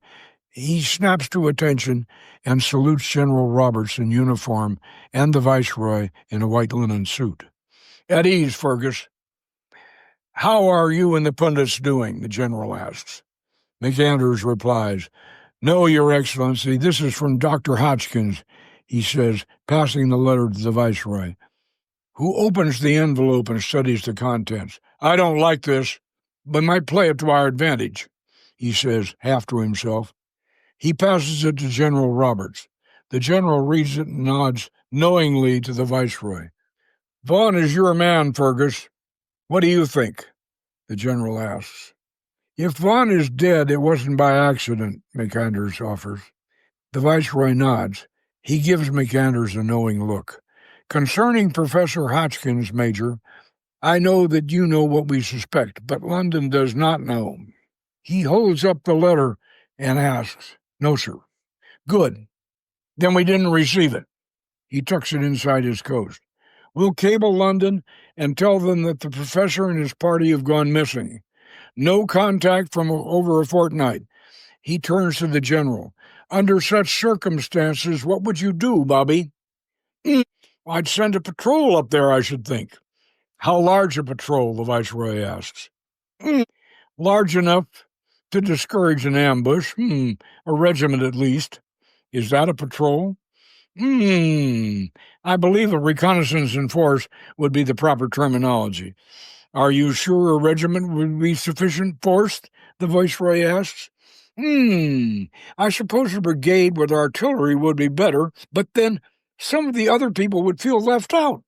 He snaps to attention and salutes General Roberts in uniform and the Viceroy in a white linen suit. At ease, Fergus. How are you and the pundits doing? The general asks. McAnders replies, No, Your Excellency, this is from Dr. Hodgkins, he says, passing the letter to the Viceroy, who opens the envelope and studies the contents. I don't like this, but might play it to our advantage, he says, half to himself. He passes it to General Roberts. The general reads it and nods knowingly to the Viceroy. Vaughan is your man, Fergus. What do you think? The general asks. If Vaughan is dead, it wasn't by accident, McAnders offers. The Viceroy nods. He gives McAnders a knowing look. Concerning Professor Hodgkins, Major, I know that you know what we suspect, but London does not know. He holds up the letter and asks, No, sir. Good. Then we didn't receive it. He tucks it inside his coat. We'll cable London and tell them that the professor and his party have gone missing. No contact from over a fortnight. He turns to the general. Under such circumstances, what would you do, Bobby? I'd send a patrol up there, I should think. How large a patrol, the Viceroy asks. Large enough to discourage an ambush. A regiment at least. Is that a patrol? I believe a reconnaissance in force would be the proper terminology. Are you sure a regiment would be sufficient force? The Viceroy asks. I suppose a brigade with artillery would be better, but then some of the other people would feel left out.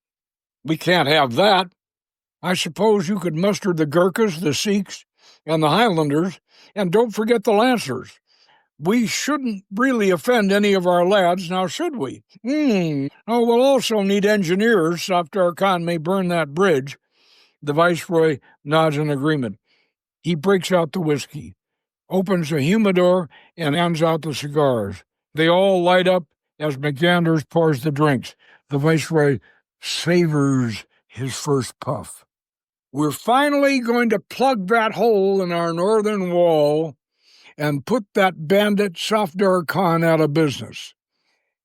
We can't have that. I suppose you could muster the Gurkhas, the Sikhs, and the Highlanders, and don't forget the Lancers. We shouldn't really offend any of our lads, now should we? We'll also need engineers. Safdar Khan may burn that bridge. The Viceroy nods in agreement. He breaks out the whiskey, opens a humidor, and hands out the cigars. They all light up as McAnders pours the drinks. The Viceroy savors his first puff. We're finally going to plug that hole in our northern wall and put that bandit Safdar Khan out of business.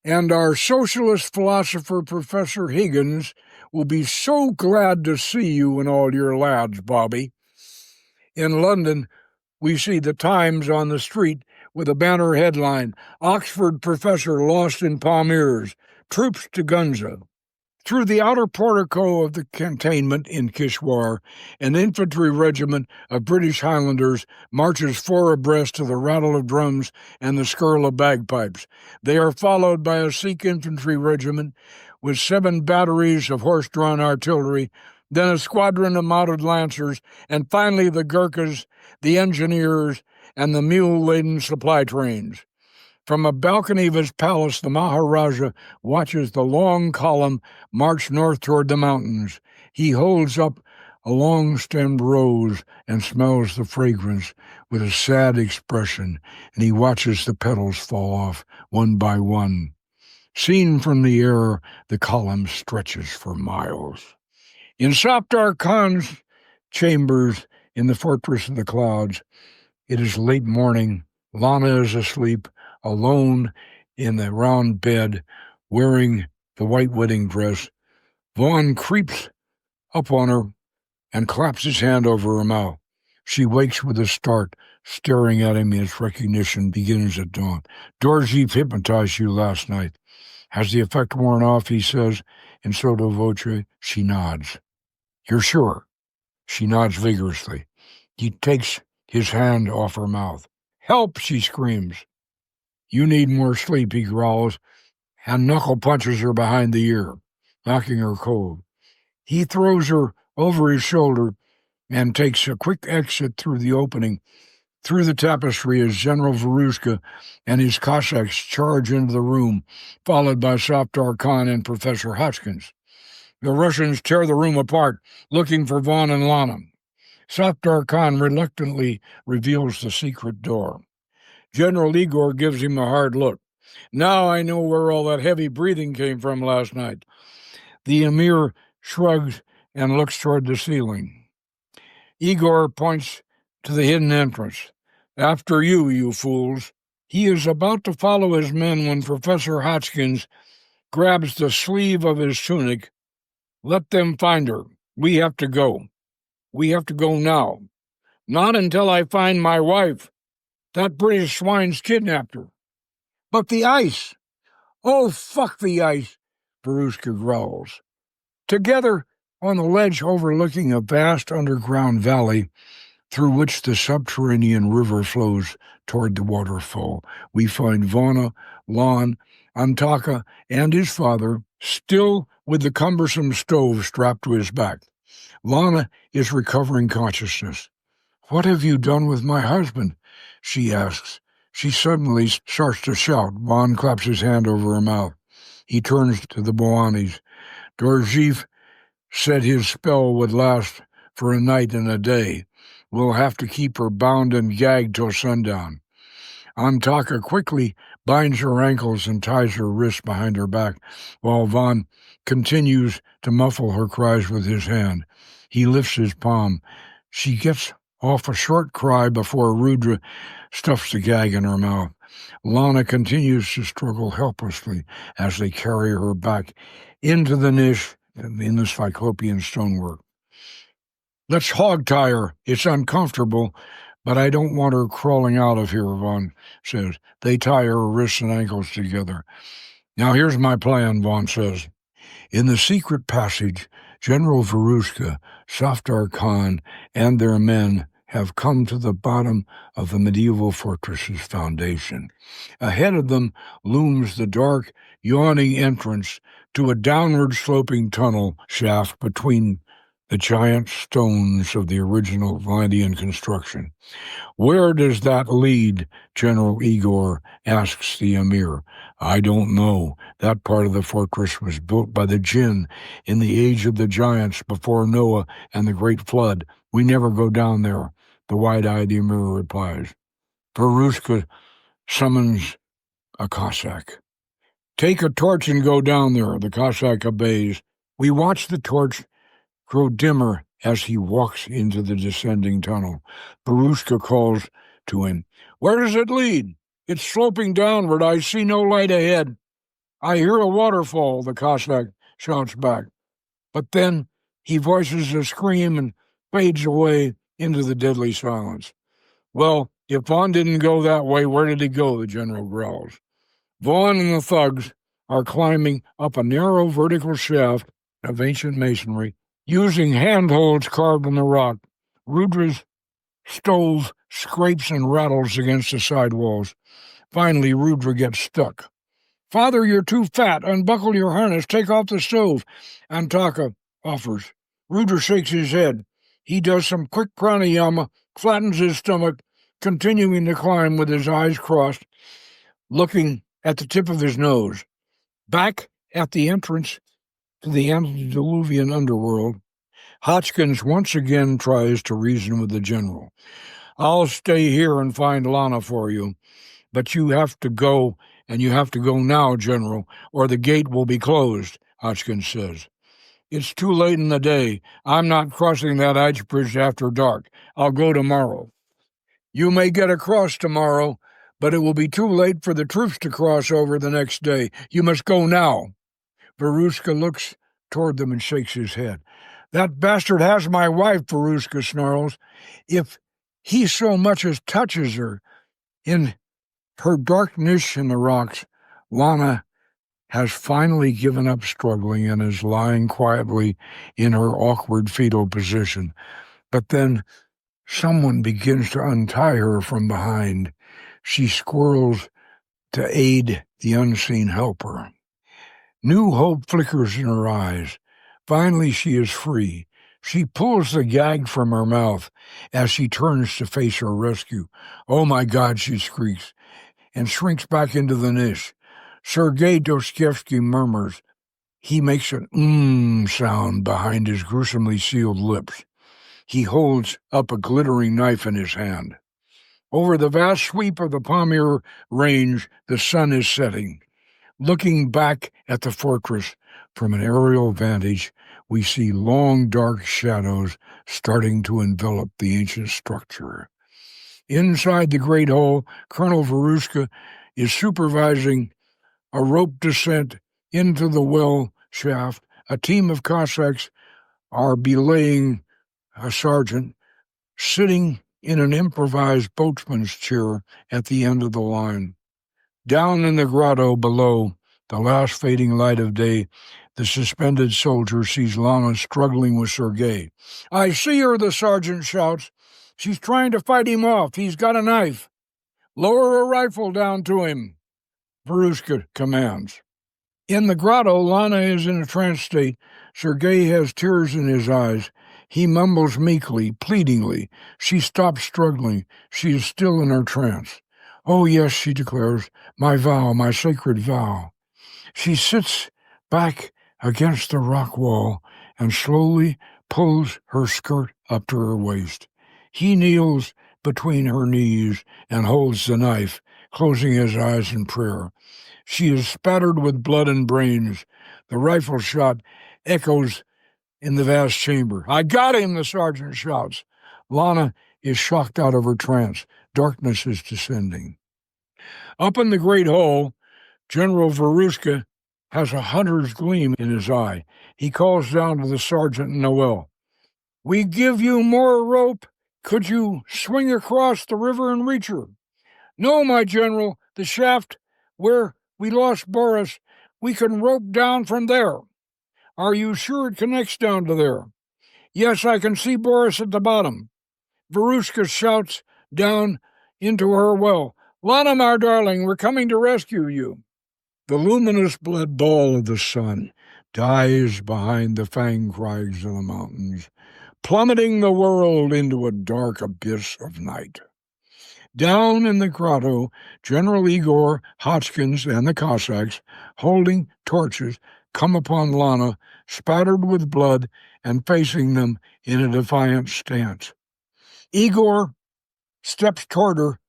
And our socialist philosopher, Professor Higgins, will be so glad to see you and all your lads, Bobby. In London, we see the Times on the street with a banner headline, Oxford Professor Lost in Palmyres, Troops to Gunza. Through the outer portico of the cantonment in Kishwar, an infantry regiment of British Highlanders marches 4 abreast to the rattle of drums and the skirl of bagpipes. They are followed by a Sikh infantry regiment with 7 batteries of horse-drawn artillery, then a squadron of mounted lancers, and finally the Gurkhas, the engineers, and the mule-laden supply trains. From a balcony of his palace, the Maharaja watches the long column march north toward the mountains. He holds up a long-stemmed rose, and smells the fragrance with a sad expression, and he watches the petals fall off one by one. Seen from the air, the column stretches for miles. In Softar Khan's chambers in the Fortress of the Clouds, it is late morning. Lana is asleep, alone in the round bed, wearing the white wedding dress. Vaughan creeps up on her and claps his hand over her mouth. She wakes with a start, staring at him as recognition begins at dawn. Dorjeev hypnotized you last night. Has the effect worn off, he says, in sotto voce. She nods. You're sure? She nods vigorously. He takes his hand off her mouth. Help, she screams. You need more sleep, he growls, and knuckle punches her behind the ear, knocking her cold. He throws her over his shoulder and takes a quick exit through the opening. Through the tapestry as General Varushka and his Cossacks charge into the room, followed by Softar Khan and Professor Hotchkiss. The Russians tear the room apart, looking for Vaughan and Lana. Softar Khan reluctantly reveals the secret door. General Igor gives him a hard look. Now I know where all that heavy breathing came from last night. The Emir shrugs and looks toward the ceiling. Igor points to the hidden entrance. After you, you fools. He is about to follow his men when Professor Hotchkiss grabs the sleeve of his tunic. Let them find her. We have to go. We have to go now. Not until I find my wife. That British swine's kidnapped her. But the ice! Oh, fuck the ice, Varushka growls. Together, on the ledge overlooking a vast underground valley through which the subterranean river flows toward the waterfall, we find Vaughan, Lon, Antaka, and his father, still with the cumbersome stove strapped to his back. Lana is recovering consciousness. What have you done with my husband? She asks. She suddenly starts to shout. Vaughan claps his hand over her mouth. He turns to the Boanis. Dorjeev said his spell would last for a night and a day. We'll have to keep her bound and gagged till sundown. Antaka quickly binds her ankles and ties her wrists behind her back, while Vaughan continues to muffle her cries with his hand. He lifts his palm. She gets off a short cry before Rudra stuffs the gag in her mouth. Lana continues to struggle helplessly as they carry her back into the niche in the Cyclopean stonework. Let's hog-tie her. It's uncomfortable, but I don't want her crawling out of here, Vaughan says. They tie her wrists and ankles together. Now here's my plan, Vaughan says. In the secret passage, General Varushka, Softar Khan, and their men have come to the bottom of the medieval fortress's foundation. Ahead of them looms the dark, yawning entrance to a downward-sloping tunnel shaft between the giant stones of the original Atlantean construction. Where does that lead? General Igor asks the Emir. I don't know. That part of the fortress was built by the Jinn in the age of the giants before Noah and the Great Flood. We never go down there, the wide-eyed Emir replies. Varushka summons a Cossack. Take a torch and go down there, the Cossack obeys. We watch the torch grow dimmer as he walks into the descending tunnel. Varushka calls to him. Where does it lead? It's sloping downward. I see no light ahead. I hear a waterfall, the Cossack shouts back. But then he voices a scream and fades away into the deadly silence. Well, if Vaughan didn't go that way, where did he go? The general growls. Vaughan and the thugs are climbing up a narrow vertical shaft of ancient masonry, using handholds carved in the rock. Rudra's stove scrapes and rattles against the side walls. Finally, Rudra gets stuck. Father, you're too fat. Unbuckle your harness. Take off the stove. Antaka offers. Rudra shakes his head. He does some quick pranayama, flattens his stomach, continuing to climb with his eyes crossed, looking at the tip of his nose. Back at the entrance to the antediluvian underworld, Hotchkiss once again tries to reason with the general. I'll stay here and find Lana for you, but you have to go, and you have to go now, General, or the gate will be closed, Hotchkiss says. It's too late in the day. I'm not crossing that ice bridge after dark. I'll go tomorrow. You may get across tomorrow, but it will be too late for the troops to cross over the next day. You must go now. Varushka looks toward them and shakes his head. That bastard has my wife, Varushka snarls. If he so much as touches her, in her dark niche in the rocks, Lana has finally given up struggling and is lying quietly in her awkward fetal position. But then someone begins to untie her from behind. She squirrels to aid the unseen helper. New hope flickers in her eyes. Finally, she is free. She pulls the gag from her mouth as she turns to face her rescue. Oh my God, she squeaks, and shrinks back into the niche. Sergei Dostoevsky murmurs. He makes an sound behind his gruesomely sealed lips. He holds up a glittering knife in his hand. Over the vast sweep of the Pamir Range, the sun is setting. Looking back at the fortress from an aerial vantage, we see long, dark shadows starting to envelop the ancient structure. Inside the great hall, Colonel Varushka is supervising a rope descent into the well shaft. A team of Cossacks are belaying a sergeant sitting in an improvised boatsman's chair at the end of the line. Down in the grotto below, the last fading light of day, the suspended soldier sees Lana struggling with Sergei. I see her, the sergeant shouts. She's trying to fight him off. He's got a knife. Lower a rifle down to him, Varushka commands. In the grotto, Lana is in a trance state. Sergei has tears in his eyes. He mumbles meekly, pleadingly. She stops struggling. She is still in her trance. Oh, yes, she declares, my vow, my sacred vow. She sits back against the rock wall and slowly pulls her skirt up to her waist. He kneels between her knees and holds the knife, closing his eyes in prayer. She is spattered with blood and brains. The rifle shot echoes in the vast chamber. I got him, the sergeant shouts. Lana is shocked out of her trance. Darkness is descending. Up in the great hall, General Varushka has a hunter's gleam in his eye. He calls down to the sergeant and Noel. We give you more rope. Could you swing across the river and reach her? No, my general, the shaft where we lost Boris, we can rope down from there. Are you sure it connects down to there? Yes, I can see Boris at the bottom. Varushka shouts down into her well. Lana, my darling, we're coming to rescue you. The luminous blood ball of the sun dies behind the fanged crags of the mountains, plummeting the world into a dark abyss of night. Down in the grotto, General Igor, Hotchkiss, and the Cossacks, holding torches, come upon Lana, spattered with blood and facing them in a defiant stance. Igor steps toward her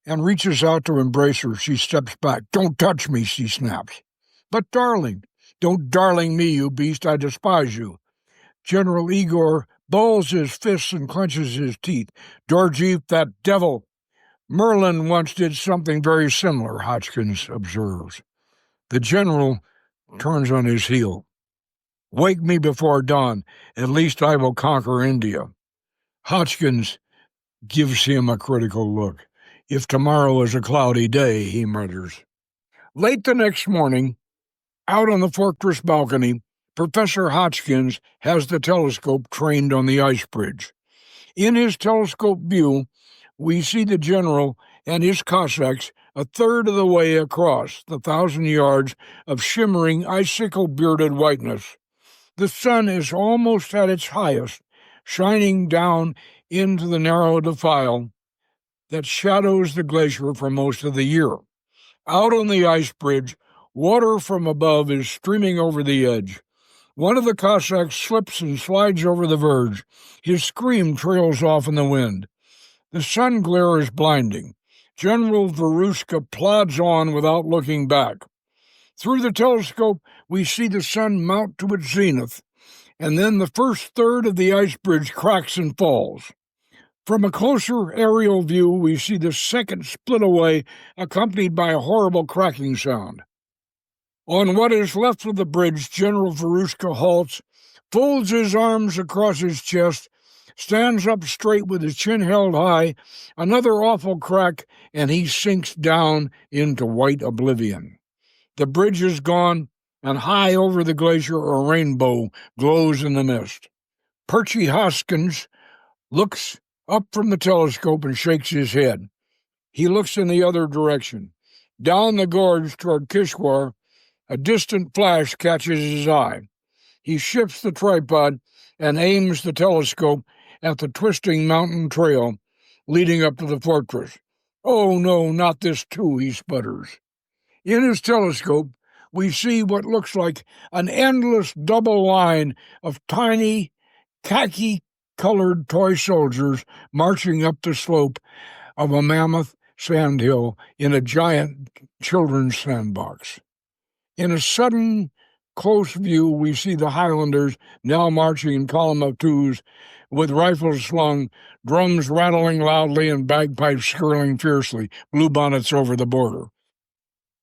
and reaches out to embrace her. She steps back. Don't touch me, she snaps. But darling, don't darling me, you beast, I despise you. General Igor balls his fists and clenches his teeth. Dorjeev, that devil. Merlin once did something very similar, Hotchkiss observes. The general turns on his heel. Wake me before dawn. At least I will conquer India. Hotchkiss gives him a critical look. If tomorrow is a cloudy day, he mutters. Late the next morning, out on the fortress balcony, Professor Hotchkiss has the telescope trained on the ice bridge. In his telescope view, we see the general and his Cossacks a third of the way across the 1,000 yards of shimmering icicle-bearded whiteness. The sun is almost at its highest, shining down into the narrow defile that shadows the glacier for most of the year. Out on the ice bridge, water from above is streaming over the edge. One of the Cossacks slips and slides over the verge. His scream trails off in the wind. The sun glare is blinding. General Varushka plods on without looking back. Through the telescope, we see the sun mount to its zenith, and then the first third of the ice bridge cracks and falls. From a closer aerial view, we see the second split away, accompanied by a horrible cracking sound. On what is left of the bridge, General Varushka halts, folds his arms across his chest, stands up straight with his chin held high, another awful crack, and he sinks down into white oblivion. The bridge is gone, and high over the glacier a rainbow glows in the mist. Perchy Hoskins looks up from the telescope and shakes his head. He looks in the other direction. Down the gorge toward Kishwar, a distant flash catches his eye. He shifts the tripod and aims the telescope at the twisting mountain trail leading up to the fortress. "Oh, no, not this too," he sputters. In his telescope, we see what looks like an endless double line of tiny, khaki-colored toy soldiers marching up the slope of a mammoth sandhill in a giant children's sandbox. In a sudden, close view, we see the Highlanders now marching in column of twos, with rifles slung, drums rattling loudly and bagpipes skirling fiercely, bluebonnets over the border.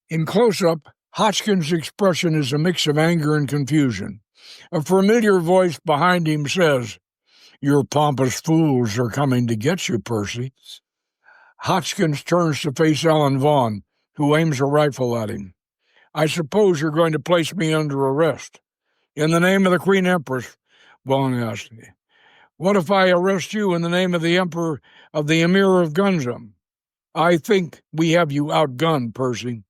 In close-up, Hodgkin's expression is a mix of anger and confusion. A familiar voice behind him says, "Your pompous fools are coming to get you, Percy." Hodgkins turns to face Alan Vaughan, who aims a rifle at him. "I suppose you're going to place me under arrest." "In the name of the Queen Empress," Vaughan asked me. "What if I arrest you in the name of the Emperor of the Emir of Gunzam?" "I think we have you outgunned, Percy."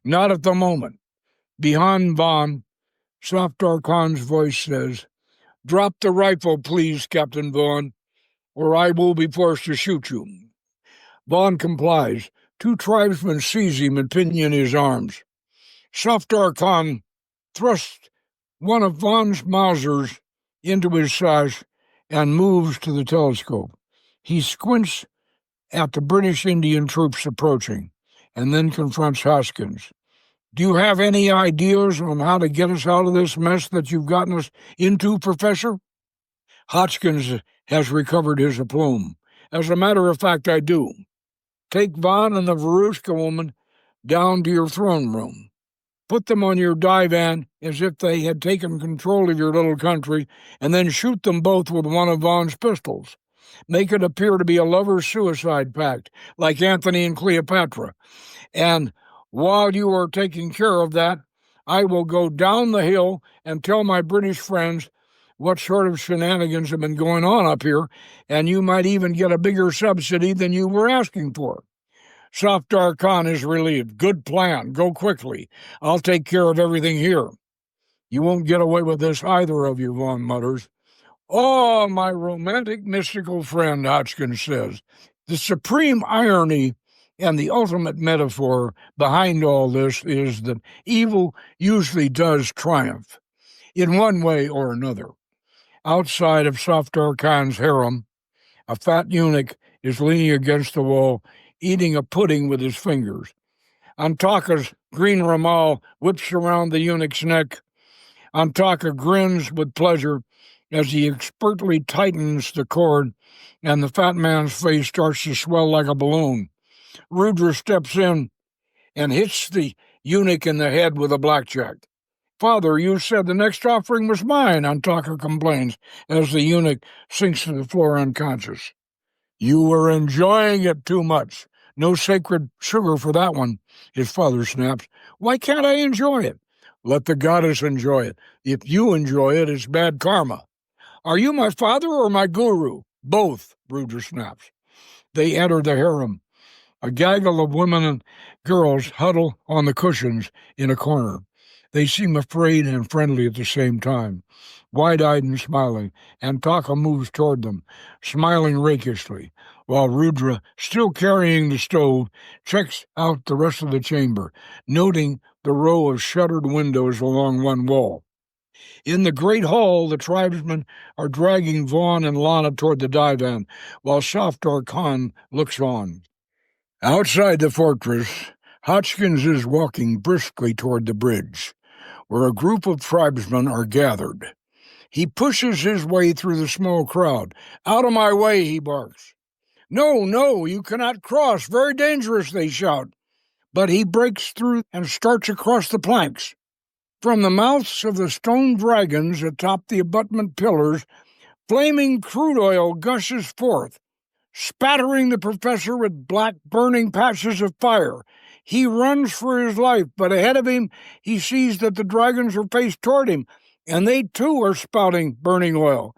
"Not at the moment." Behind Vaughan, Safdar Khan's voice says, "Drop the rifle, please, Captain Vaughan, or I will be forced to shoot you." Vaughan complies. Two tribesmen seize him and pinion his arms. Safdar Khan thrusts one of Vaughan's Mausers into his sash and moves to the telescope. He squints at the British Indian troops approaching, and then confronts Hoskins. "Do you have any ideas on how to get us out of this mess that you've gotten us into, Professor?" Hoskins has recovered his aplomb. "As a matter of fact, I do. Take Vaughan and the Varushka woman down to your throne room. Put them on your divan as if they had taken control of your little country, and then shoot them both with one of Vaughan's pistols. Make it appear to be a lover's suicide pact, like Antony and Cleopatra. And while you are taking care of that, I will go down the hill and tell my British friends what sort of shenanigans have been going on up here, and you might even get a bigger subsidy than you were asking for." Safdar Khan is relieved. "Good plan. Go quickly. I'll take care of everything here." "You won't get away with this, either of you," Vaughan mutters. "Oh, my romantic, mystical friend," Hodgkins says. "The supreme irony and the ultimate metaphor behind all this is that evil usually does triumph, in one way or another." Outside of Safdar Khan's harem, a fat eunuch is leaning against the wall, eating a pudding with his fingers. Antaka's green ramal whips around the eunuch's neck. Antaka grins with pleasure as he expertly tightens the cord, and the fat man's face starts to swell like a balloon. Rudra steps in and hits the eunuch in the head with a blackjack. "Father, you said the next offering was mine," Antaka complains as the eunuch sinks to the floor unconscious. "You were enjoying it too much. No sacred sugar for that one," his father snaps. "Why can't I enjoy it?" "Let the goddess enjoy it. If you enjoy it, it's bad karma." "Are you my father or my guru?" "Both," Rudra snaps. They enter the harem. A gaggle of women and girls huddle on the cushions in a corner. They seem afraid and friendly at the same time. Wide-eyed and smiling, Antaka moves toward them, smiling rakishly, while Rudra, still carrying the stove, checks out the rest of the chamber, noting the row of shuttered windows along one wall. In the great hall, the tribesmen are dragging Vaughan and Lana toward the divan, while Safdar Khan looks on. Outside the fortress, Hotchkins is walking briskly toward the bridge, where a group of tribesmen are gathered. He pushes his way through the small crowd. "Out of my way," he barks. "No, no, you cannot cross. Very dangerous," they shout. But he breaks through and starts across the planks. From the mouths of the stone dragons atop the abutment pillars, flaming crude oil gushes forth, spattering the professor with black burning patches of fire. He runs for his life, but ahead of him he sees that the dragons are faced toward him, and they too are spouting burning oil.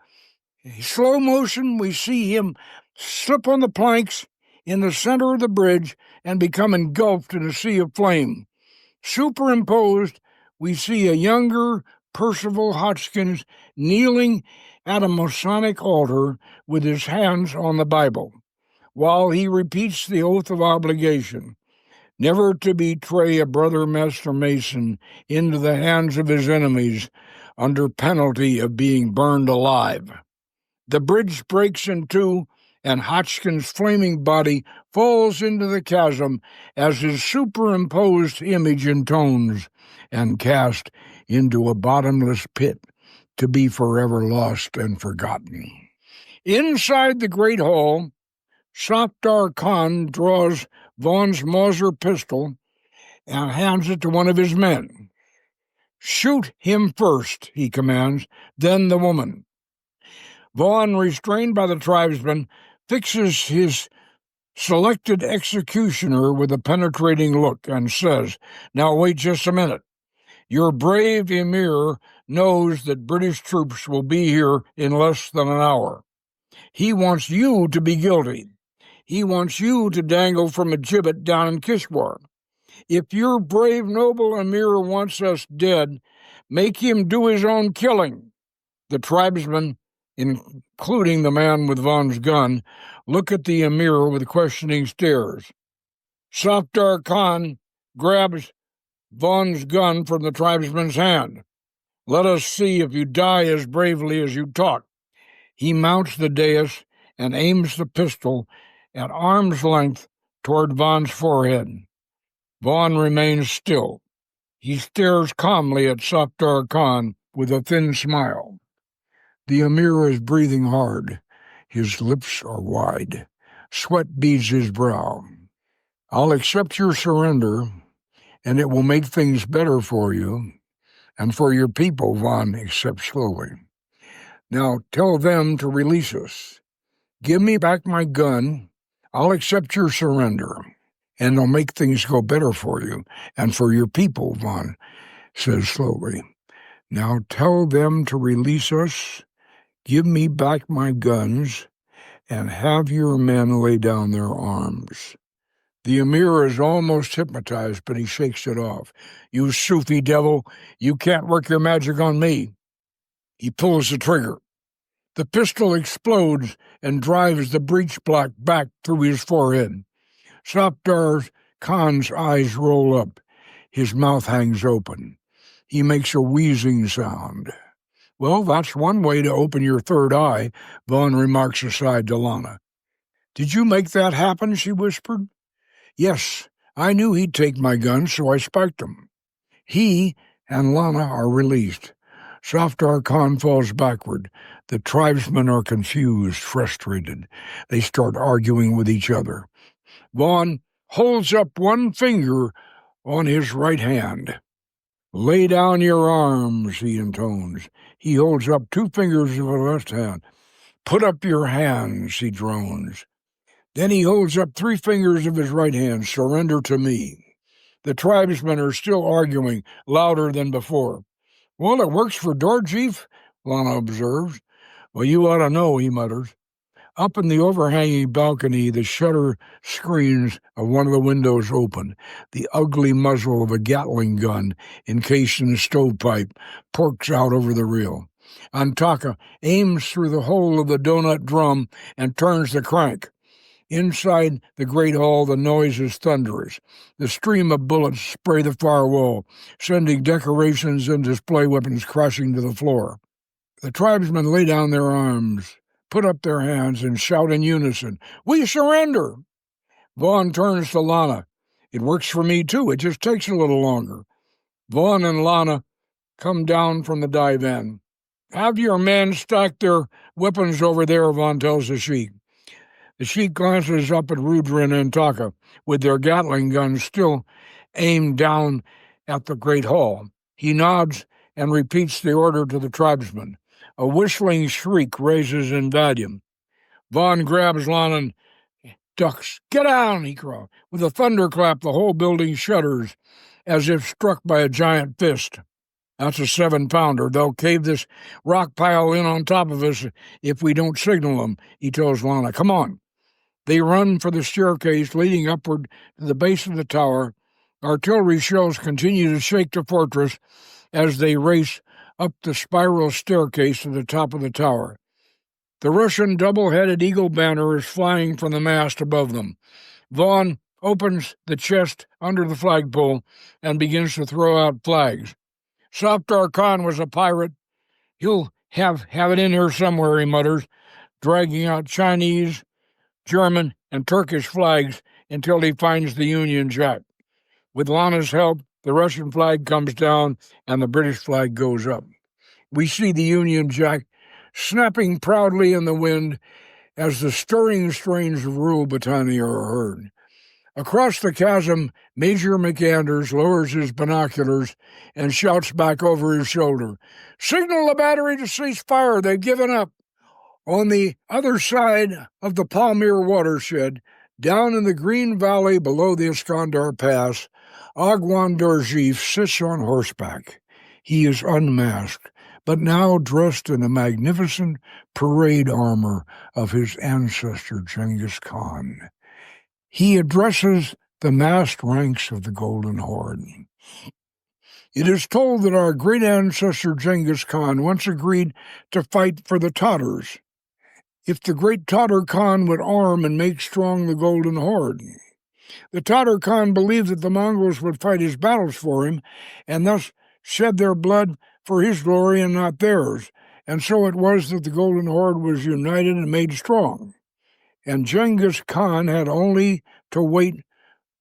In slow motion, we see him slip on the planks in the center of the bridge and become engulfed in a sea of flame. Superimposed, we see a younger Percival Hotchkins kneeling at a Masonic altar with his hands on the Bible, while he repeats the oath of obligation, never to betray a brother Master Mason into the hands of his enemies under penalty of being burned alive. The bridge breaks in two, and Hotchkins' flaming body falls into the chasm as his superimposed image intones, and cast into a bottomless pit to be forever lost and forgotten. Inside the great hall, Safdar Khan draws Vaughan's Mauser pistol and hands it to one of his men. "Shoot him first," he commands, "then the woman." Vaughan, restrained by the tribesman, fixes his selected executioner with a penetrating look and says, "Now wait just a minute. Your brave emir knows that British troops will be here in less than an hour. He wants you to be guilty. He wants you to dangle from a gibbet down in Kishwar. If your brave noble emir wants us dead, make him do his own killing." The tribesmen, including the man with Vaughan's gun, look at the emir with questioning stares. Safdar Khan grabs Vaughan's gun from the tribesman's hand. "Let us see if you die as bravely as you talk." He mounts the dais and aims the pistol at arm's length toward Vaughan's forehead. Vaughan remains still. He stares calmly at Safdar Khan with a thin smile. The emir is breathing hard. His lips are wide. Sweat beads his brow. "I'll accept your surrender, and it will make things better for you and for your people," Vaughan accepts slowly. "Now tell them to release us. Give me back my gun. I'll accept your surrender, and it'll make things go better for you and for your people," Vaughan says slowly. "Now tell them to release us, give me back my guns, and have your men lay down their arms." The emir is almost hypnotized, but he shakes it off. "You Sufi devil, you can't work your magic on me." He pulls the trigger. The pistol explodes and drives the breech-block back through his forehead. Safdar Khan's eyes roll up. His mouth hangs open. He makes a wheezing sound. "Well, that's one way to open your third eye," Vaughan remarks aside to Lana. "Did you make that happen?" she whispered. "Yes, I knew he'd take my gun, so I spiked him." He and Lana are released. Safdar Khan falls backward. The tribesmen are confused, frustrated. They start arguing with each other. Vaughan holds up one finger on his right hand. "Lay down your arms," he intones. He holds up two fingers of his left hand. "Put up your hands," he drones. Then he holds up three fingers of his right hand. "Surrender to me." The tribesmen are still arguing, louder than before. "Well, it works for Dorjeef," Lana observes. "Well, you ought to know," he mutters. Up in the overhanging balcony, the shutter screens of one of the windows open. The ugly muzzle of a Gatling gun, encased in a stovepipe, porks out over the rail. Antaka aims through the hole of the donut drum and turns the crank. Inside the great hall, the noise is thunderous. The stream of bullets spray the far wall, sending decorations and display weapons crashing to the floor. The tribesmen lay down their arms, put up their hands, and shout in unison, "We surrender!" Vaughan turns to Lana. "It works for me, too. It just takes a little longer." Vaughan and Lana come down from the divan. "Have your men stack their weapons over there," Vaughan tells the sheik. The sheik glances up at Rudra and Antaka, with their Gatling guns still aimed down at the great hall. He nods and repeats the order to the tribesmen. A whistling shriek raises in volume. Vaughan grabs Lana and ducks. "Get down!" he cries. With a thunderclap, the whole building shudders, as if struck by a giant fist. "That's a 7-pounder. They'll cave this rock pile in on top of us if we don't signal them," he tells Lana. "Come on." They run for the staircase leading upward to the base of the tower. Artillery shells continue to shake the fortress as they race up the spiral staircase to the top of the tower. The Russian double-headed eagle banner is flying from the mast above them. Vaughan opens the chest under the flagpole and begins to throw out flags. "Safdar Khan was a pirate. He'll have it in here somewhere," he mutters, dragging out Chinese, German, and Turkish flags until he finds the Union Jack. With Lana's help, the Russian flag comes down and the British flag goes up. We see the Union Jack snapping proudly in the wind as the stirring strains of Rule Britannia are heard. Across the chasm, Major McAnders lowers his binoculars and shouts back over his shoulder, "Signal the battery to cease fire. They've given up." On the other side of the Palmyr watershed, down in the green valley below the Iskandar Pass, Agwan Dorjiev sits on horseback. He is unmasked, but now dressed in the magnificent parade armor of his ancestor Genghis Khan. He addresses the massed ranks of the Golden Horde. "It is told that our great ancestor Genghis Khan once agreed to fight for the Tatars, if the great Tatar Khan would arm and make strong the Golden Horde. The Tatar Khan believed that the Mongols would fight his battles for him, and thus shed their blood for his glory and not theirs, and so it was that the Golden Horde was united and made strong. And Genghis Khan had only to wait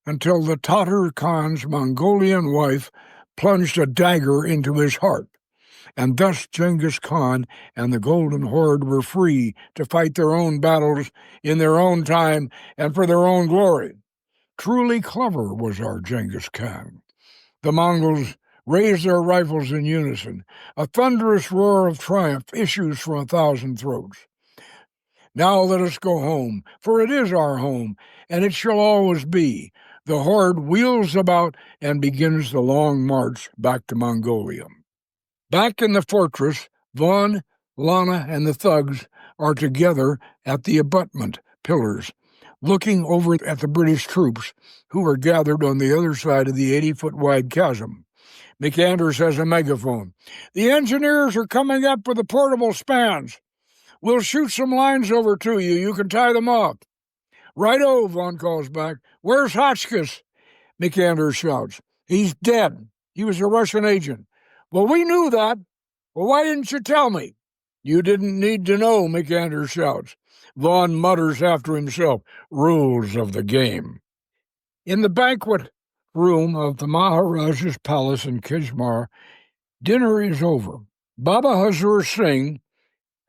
until the Tatar Khan's Mongolian wife plunged a dagger into his heart. And thus Genghis Khan and the Golden Horde were free to fight their own battles in their own time and for their own glory. Truly clever was our Genghis Khan." The Mongols raise their rifles in unison. A thunderous roar of triumph issues from 1,000 throats. "Now let us go home, for it is our home, and it shall always be." The horde wheels about and begins the long march back to Mongolia. Back in the fortress, Vaughan, Lana, and the thugs are together at the abutment pillars, looking over at the British troops who are gathered on the other side of the 80-foot-wide chasm. McAnders has a megaphone. "The engineers are coming up with the portable spans. We'll shoot some lines over to you. You can tie them off." "Righto," Vaughan calls back. "Where's Hotchkiss?" McAnders shouts. "He's dead. He was a Russian agent." "Well, we knew that. Well, why didn't you tell me?" "You didn't need to know," McAnders shouts. Vaughan mutters after himself, "Rules of the game." In the banquet room of the Maharaja's palace in Kishmar, dinner is over. Baba Hazur Singh,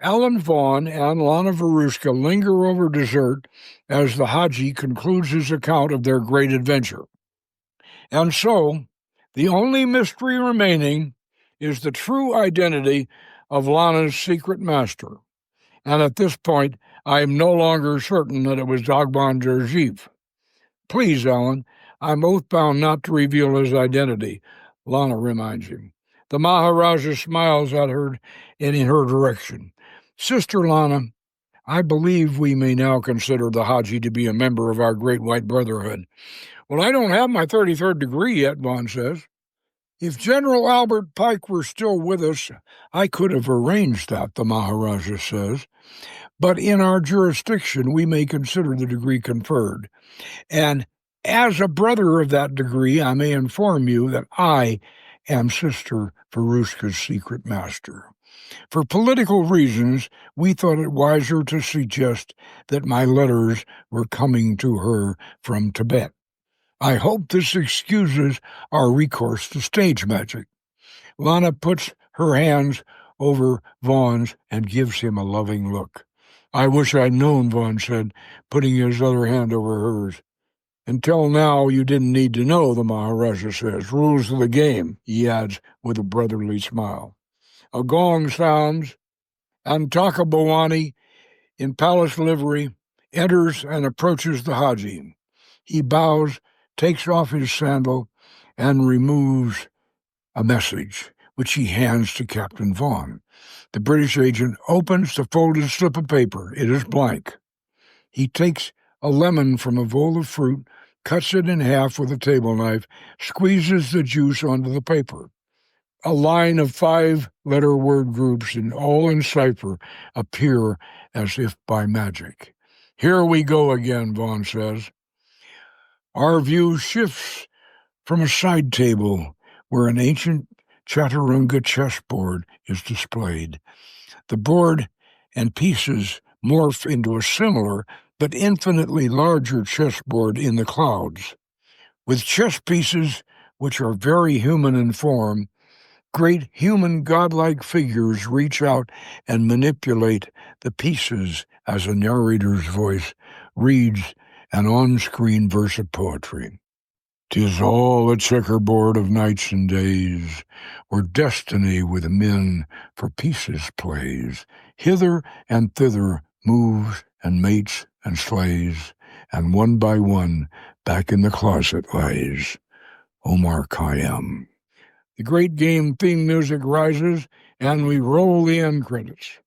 Alan Vaughan, and Lana Varushka linger over dessert as the Hajji concludes his account of their great adventure. And so, the only mystery remaining is the true identity of Lana's secret master. And at this point, I am no longer certain that it was Agwan Dorjiev. "Please, Alan, I'm oath-bound not to reveal his identity," Lana reminds him. The Maharaja smiles at her and in her direction. "Sister Lana, I believe we may now consider the Hajji to be a member of our great white brotherhood." "Well, I don't have my 33rd degree yet," Vaughan says. If General Albert Pike were still with us, I could have arranged that, the Maharaja says. But in our jurisdiction, we may consider the degree conferred. And as a brother of that degree, I may inform you that I am Sister Varushka's secret master. For political reasons, we thought it wiser to suggest that my letters were coming to her from Tibet. I hope this excuses our recourse to stage magic. Lana puts her hands over Vaughan's and gives him a loving look. I wish I'd known, Vaughan said, putting his other hand over hers. Until now, you didn't need to know, the Maharaja says. Rules of the game, he adds with a brotherly smile. A gong sounds, and Takabawani, in palace livery, enters and approaches the Hajji. He bows, takes off his sandal, and removes a message, which he hands to Captain Vaughan. The British agent opens the folded slip of paper. It is blank. He takes a lemon from a bowl of fruit, cuts it in half with a table knife, squeezes the juice onto the paper. A line of 5-letter word groups, all in cipher, appear as if by magic. Here we go again, Vaughan says. Our view shifts from a side table where an ancient Chaturanga chessboard is displayed. The board and pieces morph into a similar but infinitely larger chessboard in the clouds. With chess pieces which are very human in form, great human godlike figures reach out and manipulate the pieces as a narrator's voice reads an on-screen verse of poetry. 'Tis all a checkerboard of nights and days, where destiny with men for pieces plays, hither and thither moves and mates and slays, and one by one back in the closet lays. Omar Khayyam. The great game theme music rises, and we roll the end credits.